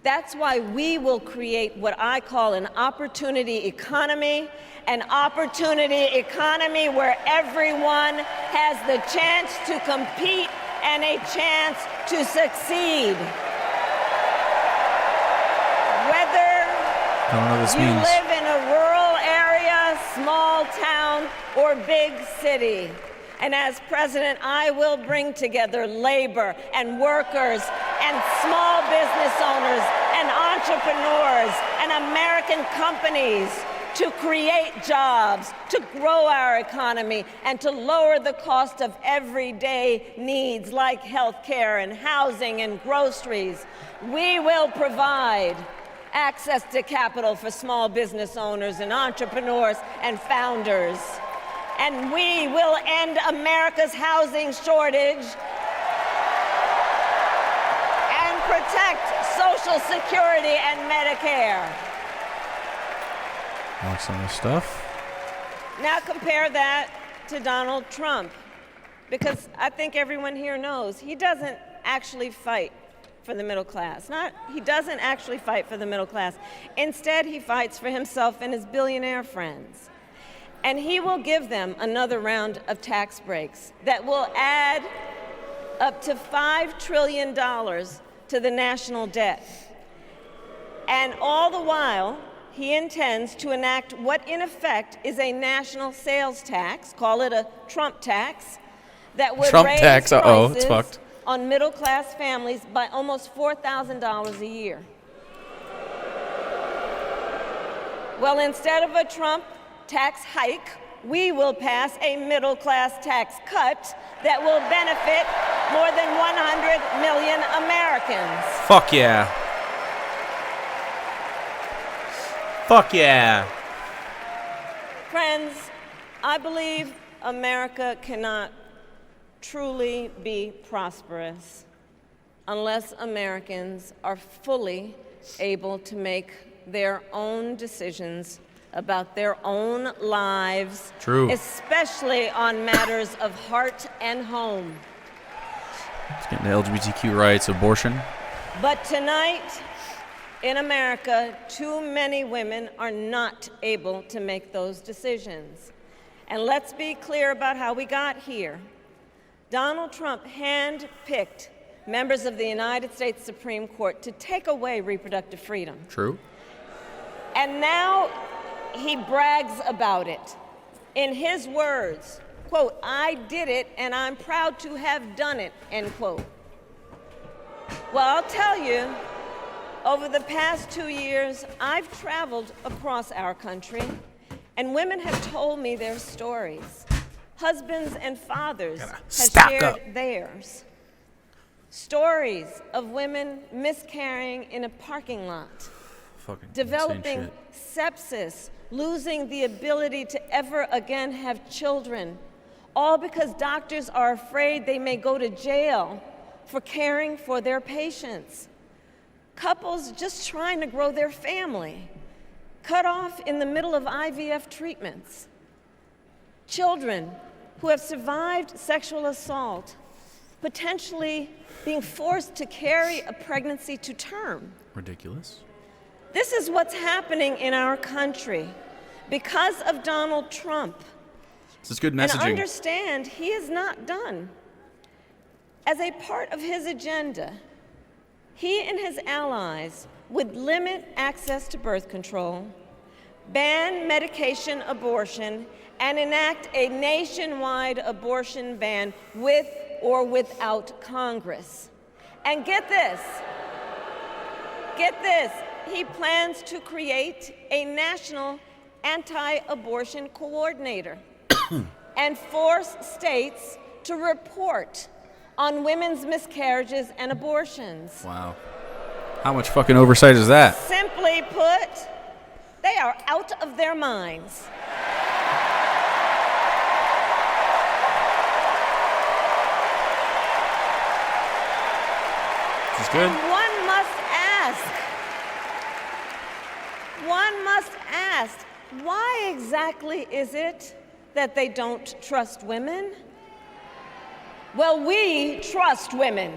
That's why we will create what I call an opportunity economy, an opportunity economy where everyone has the chance to compete and a chance to succeed. Whether I don't know what this you means. live in a rural area, small town, or big city. And as president, I will bring together labor and workers and small business owners and entrepreneurs and American companies to create jobs, to grow our economy, and to lower the cost of everyday needs like health care and housing and groceries. We will provide access to capital for small business owners and entrepreneurs and founders. And we will end America's housing shortage and protect Social Security and Medicare. Awesome stuff. Now compare that to Donald Trump, because I think everyone here knows he doesn't actually fight for the middle class. He doesn't actually fight for the middle class. Instead, he fights for himself and his billionaire friends. And he will give them another round of tax breaks that will add up to $5 trillion to the national debt. And all the while, he intends to enact what in effect is a national sales tax, call it a Trump tax, that would Trump raise tax, uh-oh, it's prices fucked. on middle-class families by almost $4,000 a year. Well, instead of a Trump tax hike, we will pass a middle-class tax cut that will benefit more than 100 million Americans. Fuck yeah. Fuck yeah. Friends, I believe America cannot truly be prosperous unless Americans are fully able to make their own decisions about their own lives, True. Especially on matters of heart and home. Let's get into LGBTQ rights, abortion. But tonight, in America, too many women are not able to make those decisions. And let's be clear about how we got here. Donald Trump handpicked members of the United States Supreme Court to take away reproductive freedom. True. And now he brags about it. In his words, quote, "I did it and I'm proud to have done it," end quote. Well, I'll tell you, over the past 2 years, I've traveled across our country, and women have told me their stories. Husbands and fathers have shared theirs. Stories of women miscarrying in a parking lot, developing sepsis, losing the ability to ever again have children, all because doctors are afraid they may go to jail for caring for their patients. Couples just trying to grow their family, cut off in the middle of IVF treatments. Children who have survived sexual assault, potentially being forced to carry a pregnancy to term. Ridiculous. This is what's happening in our country because of Donald Trump. This is good messaging. And understand, he is not done. As a part of his agenda, he and his allies would limit access to birth control, ban medication abortion, and enact a nationwide abortion ban with or without Congress. And get this, he plans to create a national anti-abortion coordinator and force states to report on women's miscarriages and abortions. Wow. How much fucking oversight is that? Simply put, they are out of their minds. This is good. And one must ask, why exactly is it that they don't trust women? Well, we trust women.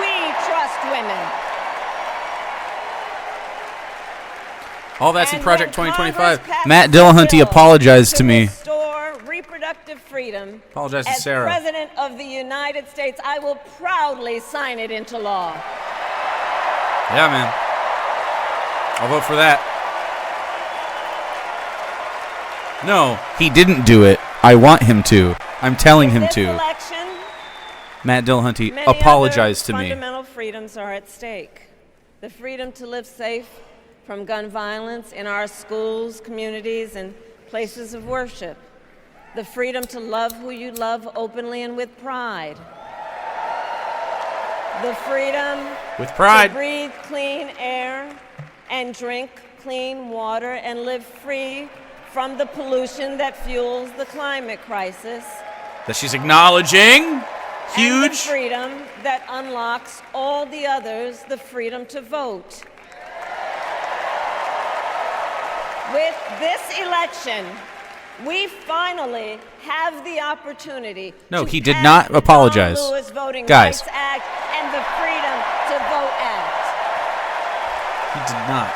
We trust women. All that's in Project 2025. Matt Dillahunty apologized to me. Restore reproductive freedom. Apologize to as Sarah. President of the United States, I will proudly sign it into law. Yeah, man. I'll vote for that. No, he didn't do it. I want him to. I'm telling him to. Election, Matt Dillahunty many apologized to other me. Fundamental freedoms are at stake. The freedom to live safe from gun violence in our schools, communities, and places of worship. The freedom to love who you love openly and with pride. The freedom with pride to breathe clean air and drink clean water and live free from the pollution that fuels the climate crisis. That she's acknowledging. Huge. And the freedom that unlocks all the others, the freedom to vote. With this election, we finally have the opportunity No, to he did pass not the apologize. John Lewis Voting Guys. Rights Act and the Freedom to Vote Act. He did not.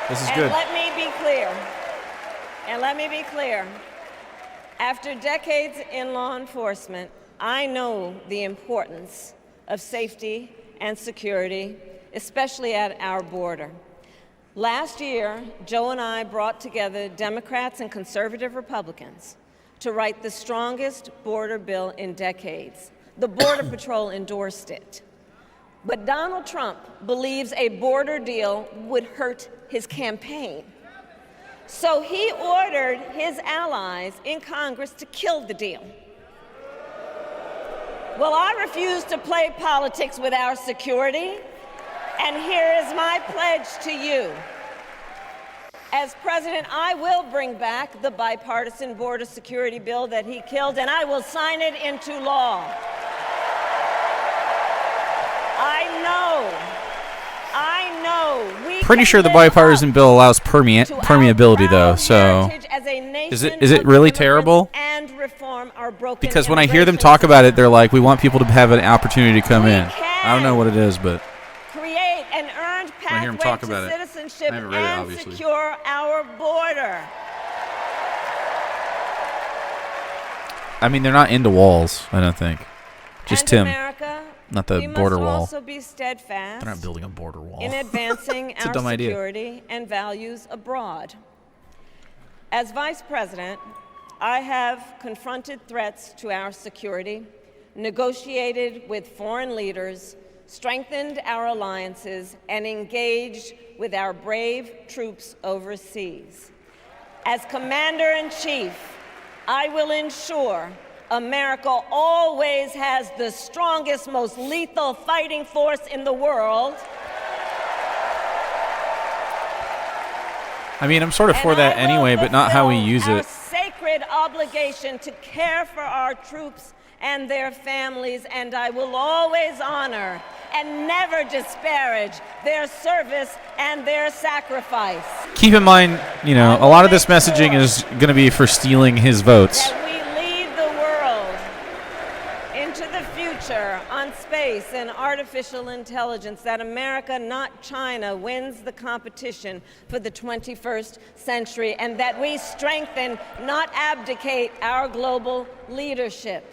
This is good. And let me be clear. After decades in law enforcement, I know the importance of safety and security, especially at our border. Last year, Joe and I brought together Democrats and conservative Republicans to write the strongest border bill in decades. The Border Patrol endorsed it. But Donald Trump believes a border deal would hurt his campaign. So he ordered his allies in Congress to kill the deal. Well, I refuse to play politics with our security, and here is my pledge to you. As president, I will bring back the bipartisan border security bill that he killed, and I will sign it into law. I know. Pretty sure the bipartisan bill allows permeability, though. So, is it really terrible? Because when I hear them talk about it, they're like, "We want people to have an opportunity to come in." I don't know what it is, but create an earned I hear them pathway talk to about it. citizenship I haven't read it, and obviously. secure our border. I mean, they're not into walls. I don't think. Just Tim, America, not the border we must wall. also be steadfast They're not building a border wall. in advancing It's a our dumb idea. security and values abroad. As Vice President, I have confronted threats to our security, negotiated with foreign leaders, strengthened our alliances, and engaged with our brave troops overseas. As Commander-in-Chief, I will ensure America always has the strongest, most lethal fighting force in the world. I mean, I'm sort of for that anyway, but not how we use Our it. sacred obligation to care for our troops and their families, and I will always honor and never disparage their service and their sacrifice. Keep in mind, you know, a lot of this messaging is going to be for stealing his votes. That we lead the world into the future on space and artificial intelligence, that America, not China, wins the competition for the 21st century, and that we strengthen, not abdicate, our global leadership.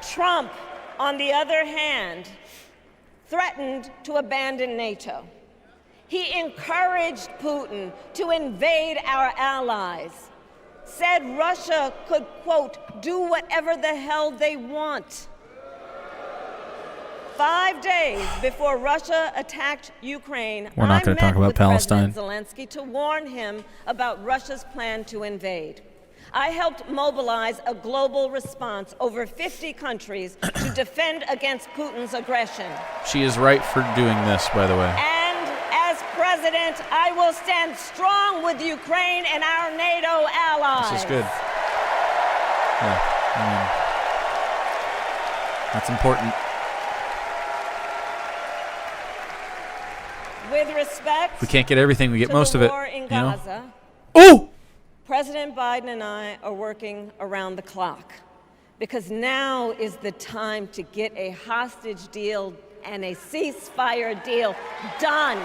Trump, on the other hand, threatened to abandon NATO. He encouraged Putin to invade our allies, said Russia could, quote, do whatever the hell they want. 5 days before Russia attacked Ukraine, We're not going to talk about Palestine. President Zelensky to warn him about Russia's plan to invade. I helped mobilize a global response, over 50 countries, to defend against Putin's aggression. She is right for doing this, by the way. And as president, I will stand strong with Ukraine and our NATO allies. This is good. Yeah, I mean, that's important. With respect, If we can't get everything, we get to most the of it. war in You know? Gaza, Oh! President Biden and I are working around the clock because now is the time to get a hostage deal and a ceasefire deal done.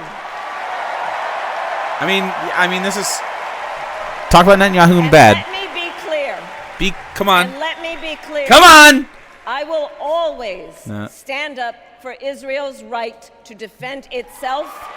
I mean, this is talk about Netanyahu and bad. Let me be clear. Come on. And let me be clear. Come on. I will always No. stand up for Israel's right to defend itself,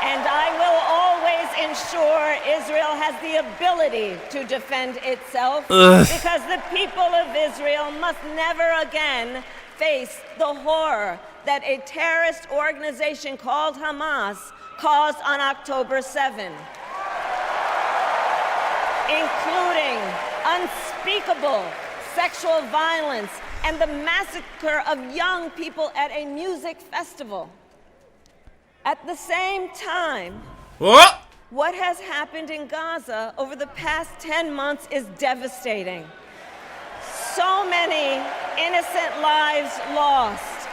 and I will always ensure Israel has the ability to defend itself, because the people of Israel must never again face the horror that a terrorist organization called Hamas caused on October 7, including unspeakable sexual violence and the massacre of young people at a music festival. At the same time, what has happened in Gaza over the past 10 months is devastating. So many innocent lives lost.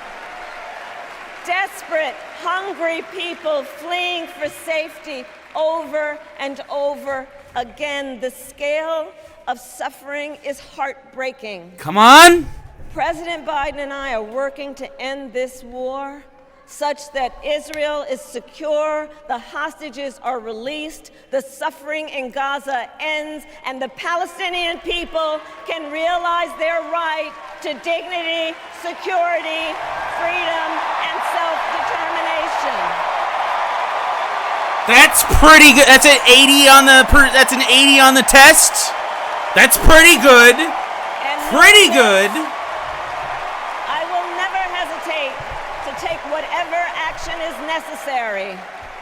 Desperate, hungry people fleeing for safety over and over again. The scale of suffering is heartbreaking. Come on. President Biden and I are working to end this war such that Israel is secure, the hostages are released, the suffering in Gaza ends, and the Palestinian people can realize their right to dignity, security, freedom, and self-determination. That's pretty good. That's an 80 on the that's an 80 on the test. That's pretty good. Pretty good. I will never hesitate to take action is necessary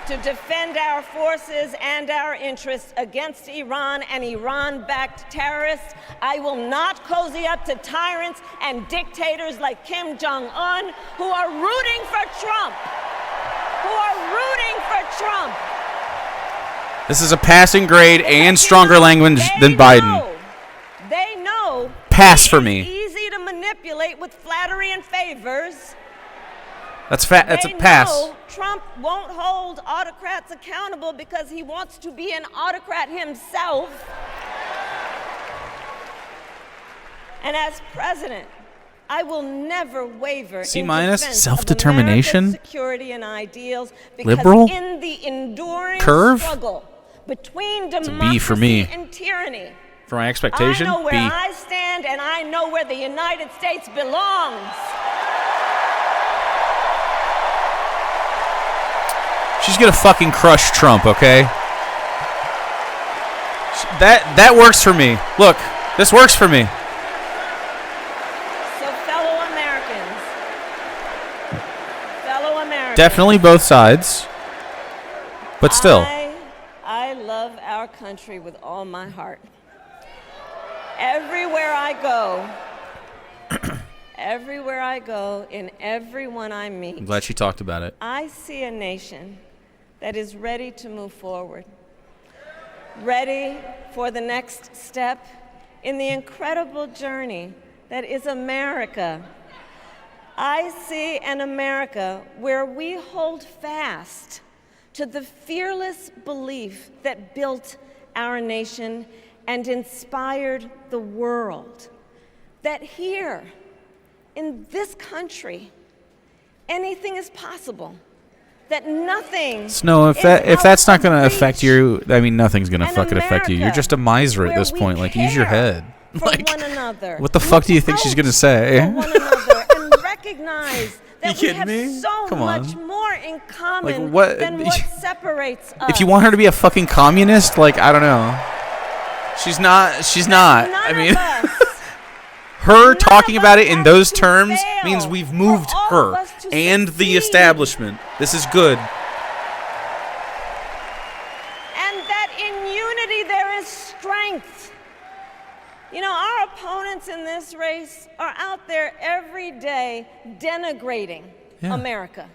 to defend our forces and our interests against Iran and Iran-backed terrorists, I will not cozy up to tyrants and dictators like Kim Jong-un who are rooting for Trump. This is a passing grade and stronger language than Biden. They know Pass for me. easy to manipulate with flattery and favors. That's a pass. Know Trump won't hold autocrats accountable because he wants to be an autocrat himself. And as president, I will never waver C- in defense of self-determination? America's security and ideals because Liberal? in the enduring Curve? struggle between It's a B democracy for me. and tyranny, For my expectation, I know where B. I stand and I know where the United States belongs. She's gonna fucking crush Trump, okay? That works for me. Look, this works for me. So fellow Americans, Definitely both sides, but still. I love our country with all my heart. Everywhere I go, in everyone I meet, I'm glad she talked about it. I see a nation that is ready to move forward, ready for the next step in the incredible journey that is America. I see an America where we hold fast to the fearless belief that built our nation and inspired the world. That here, in this country, anything is possible. That nothing. Snow, if that's not gonna affect you, I mean, nothing's gonna fucking affect you. You're just a miser at this point. Like, use your head. Like, what the fuck do you think she's gonna say? And recognize that we have so much more in common than what separates us. If you want her to be a fucking communist, like, I don't know. She's not. I mean, her talking about it in those terms means we've moved her and the establishment. This is good. And that in unity there is strength. You know, our opponents in this race are out there every day denigrating America,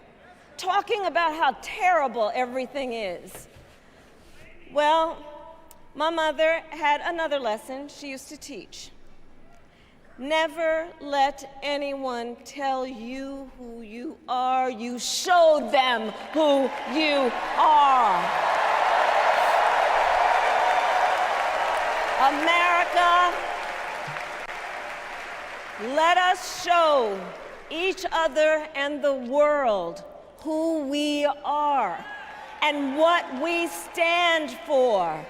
talking about how terrible everything is. Well, my mother had another lesson she used to teach. Never let anyone tell you who you are. You show them who you are. America, let us show each other and the world who we are and what we stand for.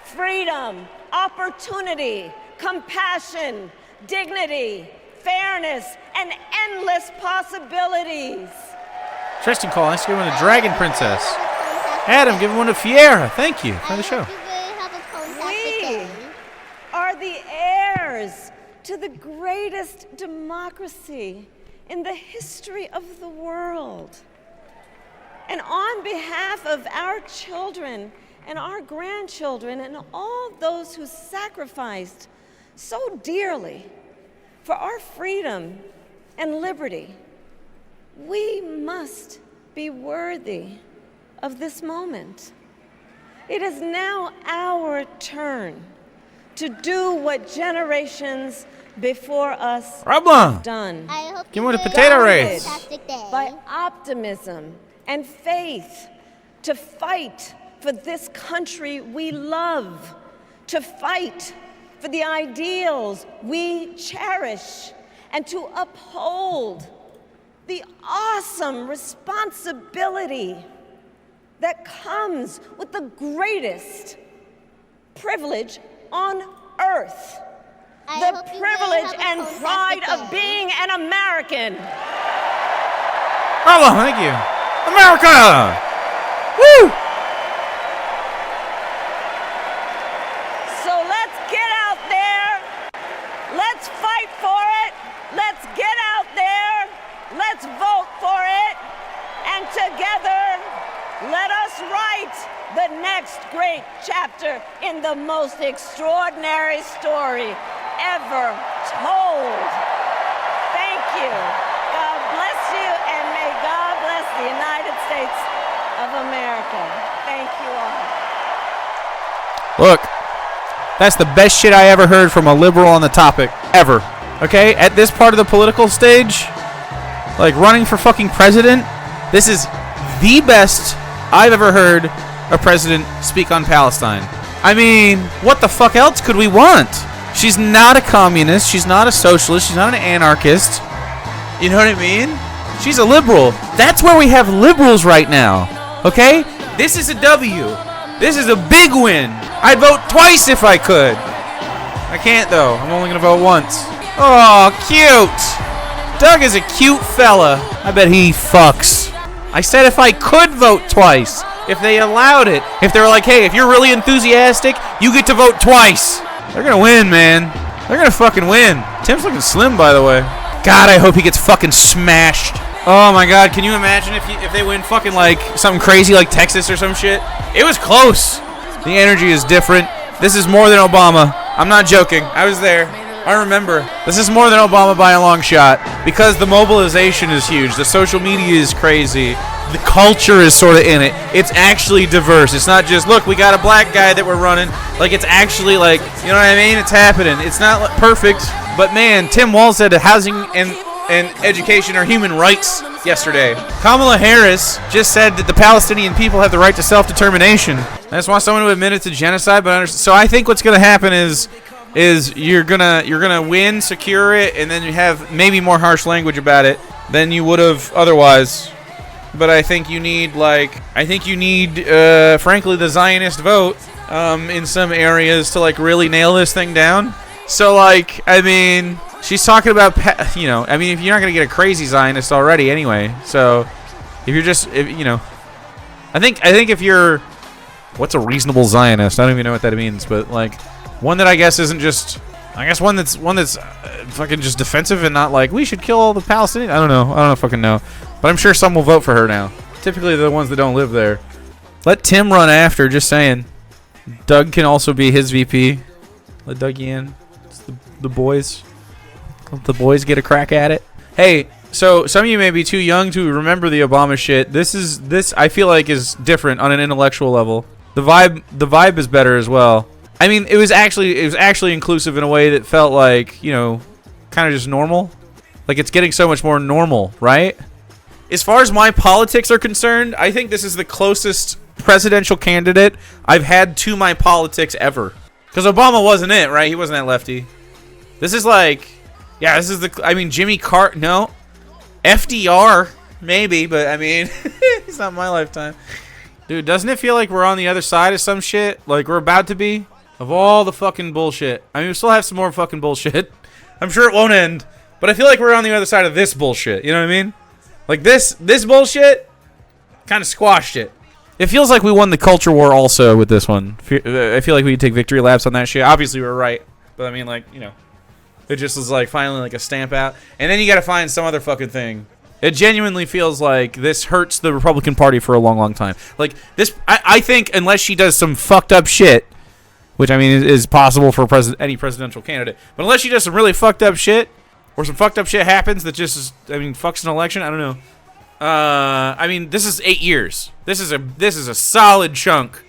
Freedom, opportunity, compassion, dignity, fairness, and endless possibilities. Interesting call. Let's give one a Dragon Princess. Adam, give one to Fiera. Thank you for the show. We are the heirs to the greatest democracy in the history of the world. And on behalf of our children and our grandchildren and all those who sacrificed so dearly for our freedom and liberty, we must be worthy of this moment. It is now our turn to do what generations before us have done. Give one a potato race. By optimism and faith, to fight for this country we love, to fight for the ideals we cherish, and to uphold the awesome responsibility that comes with the greatest privilege on earth. The privilege and pride of being an American. Bravo, thank you. America! Woo! So let's get out there. Let's fight for it. Let's get out there. Let's vote for it. And together the most extraordinary story ever told. Thank you. God bless you, and may God bless the United States of America. Thank you all. Look, that's the best shit I ever heard from a liberal on the topic, ever. Okay? At this part of the political stage, like running for fucking president, this is the best I've ever heard a president speak on Palestine. I mean, what the fuck else could we want? She's not a communist. She's not a socialist. She's not an anarchist. You know what I mean? She's a liberal. That's where we have liberals right now. Okay? This is a W. This is a big win. I'd vote twice if I could. I can't, though. I'm only going to vote once. Oh, cute. Doug is a cute fella. I bet he fucks. I said if I could vote twice. If they allowed it. If they were like, hey, if you're really enthusiastic, you get to vote twice. They're going to win, man. They're going to fucking win. Tim's looking slim, by the way. God, I hope he gets fucking smashed. Oh, my God. Can you imagine if they win fucking, like, something crazy like Texas or some shit? It was close. The energy is different. This is more than Obama. I'm not joking. I was there. I remember. This is more than Obama by a long shot. Because the mobilization is huge. The social media is crazy. The culture is sort of in it. It's actually diverse. It's not just, look, we got a black guy that we're running. Like, it's actually, like, you know what I mean? It's happening. It's not perfect. But, man, Tim Walz said housing and education are human rights yesterday. Kamala Harris just said that the Palestinian people have the right to self-determination. I just want someone to admit it to genocide, but so I think what's going to happen is you're gonna win, secure it, and then you have maybe more harsh language about it than you would have otherwise. But I think you need frankly the Zionist vote in some areas to like really nail this thing down. So like, I mean, she's talking about if you're not gonna get a crazy Zionist already anyway. So if you're just I think if you're, what's a reasonable Zionist? I don't even know what that means, but like one that I guess isn't just, one that's fucking just defensive and not like we should kill all the Palestinians. I don't fucking know. But I'm sure some will vote for her now. Typically the ones that don't live there. Let Tim run after, just saying. Doug can also be his VP. Let Dougie in. It's the boys. Let the boys get a crack at it. Hey, so some of you may be too young to remember the Obama shit. This I feel like is different on an intellectual level. The vibe is better as well. I mean, it was actually inclusive in a way that felt like, kind of just normal. Like it's getting so much more normal, right? As far as my politics are concerned, I think this is the closest presidential candidate I've had to my politics ever. Because Obama wasn't it, right? He wasn't that lefty. This is like, Jimmy Carter, no. FDR, maybe, but I mean, it's not my lifetime. Dude, doesn't it feel like we're on the other side of some shit? Like we're about to be? Of all the fucking bullshit. I mean, we still have some more fucking bullshit. I'm sure it won't end. But I feel like we're on the other side of this bullshit. You know what I mean? Like this bullshit kind of squashed it. It feels like we won the culture war also with this one. I feel like we could take victory laps on that shit. Obviously, we were right. But I mean, like, it just was like finally like a stamp out. And then you got to find some other fucking thing. It genuinely feels like this hurts the Republican Party for a long, long time. Like this, I think unless she does some fucked up shit, which I mean is possible for any presidential candidate, but unless she does some really fucked up shit, or some fucked up shit happens that just fucks an election, I don't know. This is 8 years. This is a solid chunk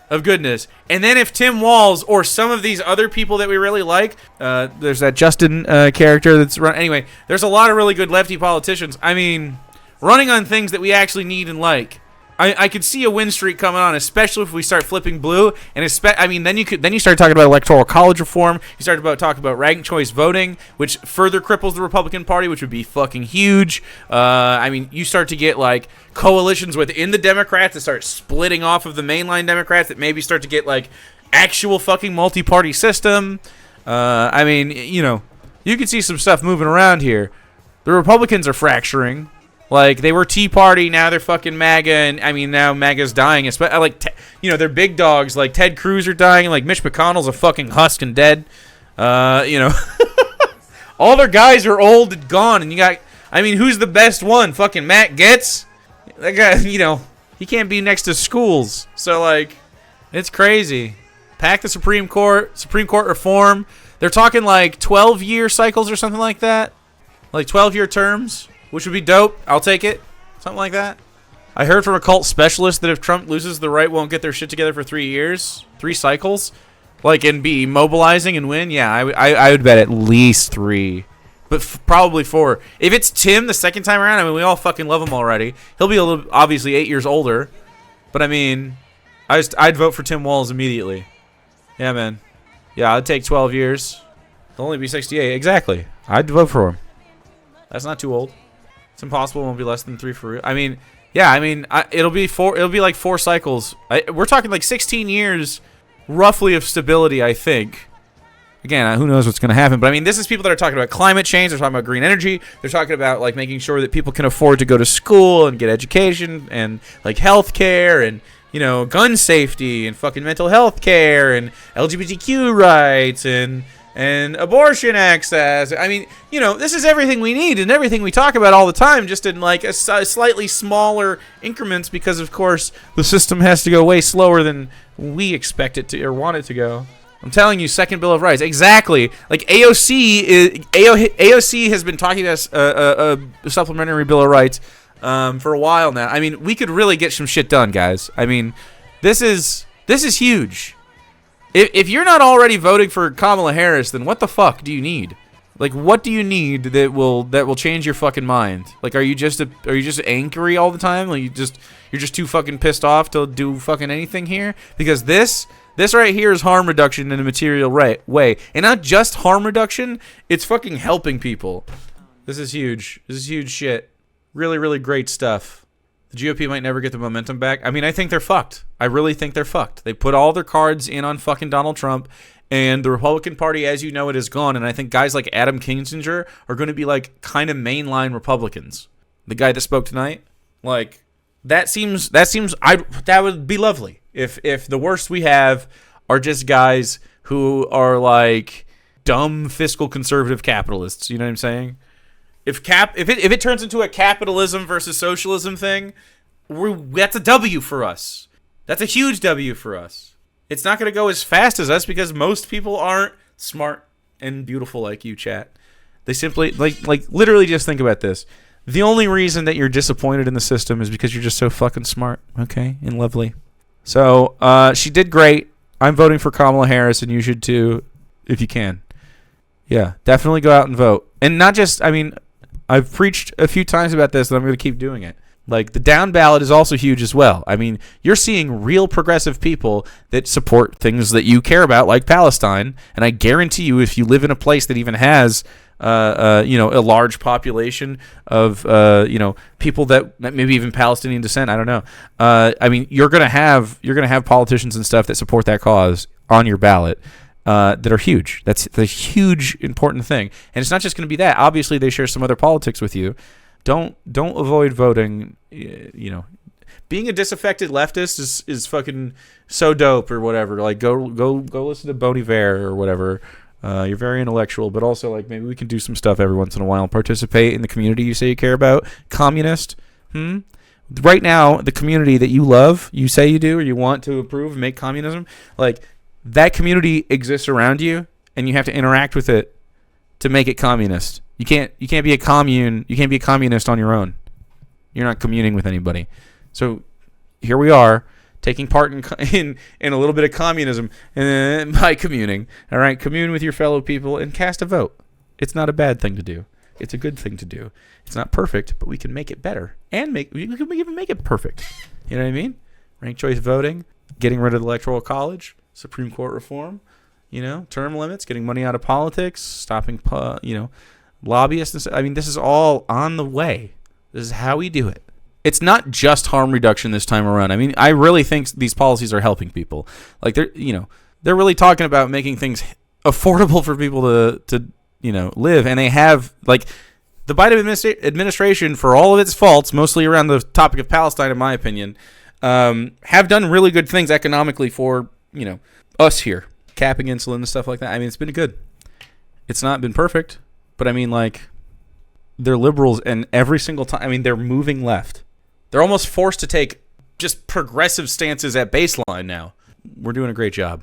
of goodness. And then if Tim Walz or some of these other people that we really like, there's that Justin character that's run. Anyway, there's a lot of really good lefty politicians. I mean, running on things that we actually need and like. I could see a win streak coming on, especially if we start flipping blue, and then you start talking about electoral college reform. You start talking about ranked choice voting, which further cripples the Republican Party, which would be fucking huge. You start to get like coalitions within the Democrats that start splitting off of the mainline Democrats that maybe start to get like actual fucking multi-party system. You can see some stuff moving around here. The Republicans are fracturing. Like, they were Tea Party, now they're fucking MAGA, and, now MAGA's dying. They're big dogs, like Ted Cruz are dying, like Mitch McConnell's a fucking husk and dead. All their guys are old and gone, and you got, who's the best one? Fucking Matt Gaetz? That guy, he can't be next to schools. So, like, it's crazy. Pack the Supreme Court reform. They're talking like 12-year cycles or something like that. Like 12-year terms, which would be dope. I'll take it. Something like that. I heard from a cult specialist that if Trump loses, the right won't get their shit together for 3 years. 3 cycles. Like, and be mobilizing and win. Yeah, I would bet at least 3. But probably 4. If it's Tim the second time around, I mean, we all fucking love him already. He'll be obviously 8 years older. But I mean, I'd vote for Tim Walz immediately. Yeah, man. Yeah, I'd take 12 years. He'll only be 68. Exactly. I'd vote for him. That's not too old. It's impossible. It won't be less than 3 for real. I mean, yeah. I mean, it'll be 4. It'll be like 4 cycles. We're talking like 16 years, roughly, of stability. I think. Again, who knows what's going to happen? But I mean, this is people that are talking about climate change. They're talking about green energy. They're talking about like making sure that people can afford to go to school and get education and like health care and, you know, gun safety and fucking mental health care and LGBTQ rights and abortion access. I mean, you know, this is everything we need and everything we talk about all the time, just in like a slightly smaller increments because, of course, the system has to go way slower than we expect it to or want it to go. I'm telling you, Second Bill of Rights. Exactly. Like AOC has been talking to us a supplementary Bill of Rights for a while now. I mean, we could really get some shit done, guys. I mean, this is huge. If you're not already voting for Kamala Harris, then what the fuck do you need? Like, what do you need that will change your fucking mind? Like, are you just angry all the time? Like, you're just too fucking pissed off to do fucking anything here? Because this right here is harm reduction in a material way. And not just harm reduction, it's fucking helping people. This is huge. This is huge shit. Really, really great stuff. The GOP might never get the momentum back. I mean, I think they're fucked. I really think they're fucked. They put all their cards in on fucking Donald Trump, and the Republican Party, as you know it, is gone. And I think guys like Adam Kinzinger are going to be like kind of mainline Republicans. The guy that spoke tonight, like that would be lovely. If the worst we have are just guys who are like dumb fiscal conservative capitalists, you know what I'm saying? If it turns into a capitalism versus socialism thing, that's a W for us. That's a huge W for us. It's not going to go as fast as us because most people aren't smart and beautiful like you, chat. They simply like literally just think about this. The only reason that you're disappointed in the system is because you're just so fucking smart, okay, and lovely. So she did great. I'm voting for Kamala Harris, and you should too, if you can. Yeah, definitely go out and vote. And not just, I mean, I've preached a few times about this, and I'm going to keep doing it. Like, the down ballot is also huge as well. I mean, you're seeing real progressive people that support things that you care about, like Palestine. And I guarantee you, if you live in a place that even has, a large population of, people that maybe even Palestinian descent, I don't know. I mean, you're gonna have politicians and stuff that support that cause on your ballot. That are huge. That's the huge important thing. And it's not just going to be that. Obviously, they share some other politics with you. Don't avoid voting. You know, being a disaffected leftist is fucking so dope or whatever. Like go listen to Bon Iver or whatever. You're very intellectual, but also like maybe we can do some stuff every once in a while and participate in the community you say you care about. Communist. Right now, the community that you love, you say you do, or you want to approve and make communism, like. That community exists around you, and you have to interact with it to make it communist. You can't be a commune. You can't be a communist on your own. You're not communing with anybody. So here we are, taking part in a little bit of communism and by communing. All right, commune with your fellow people and cast a vote. It's not a bad thing to do. It's a good thing to do. It's not perfect, but we can make it better and we can even make it perfect. You know what I mean? Ranked choice voting, getting rid of the Electoral College. Supreme Court reform, term limits, getting money out of politics, stopping, lobbyists. I mean, this is all on the way. This is how we do it. It's not just harm reduction this time around. I mean, I really think these policies are helping people. Like they're really talking about making things affordable for people to live, and they have like the Biden administration, for all of its faults, mostly around the topic of Palestine, in my opinion, have done really good things economically for. Us here, capping insulin and stuff like that. I mean, it's been good. It's not been perfect, but I mean, like, they're liberals, and every single time, I mean, they're moving left. They're almost forced to take just progressive stances at baseline now. We're doing a great job.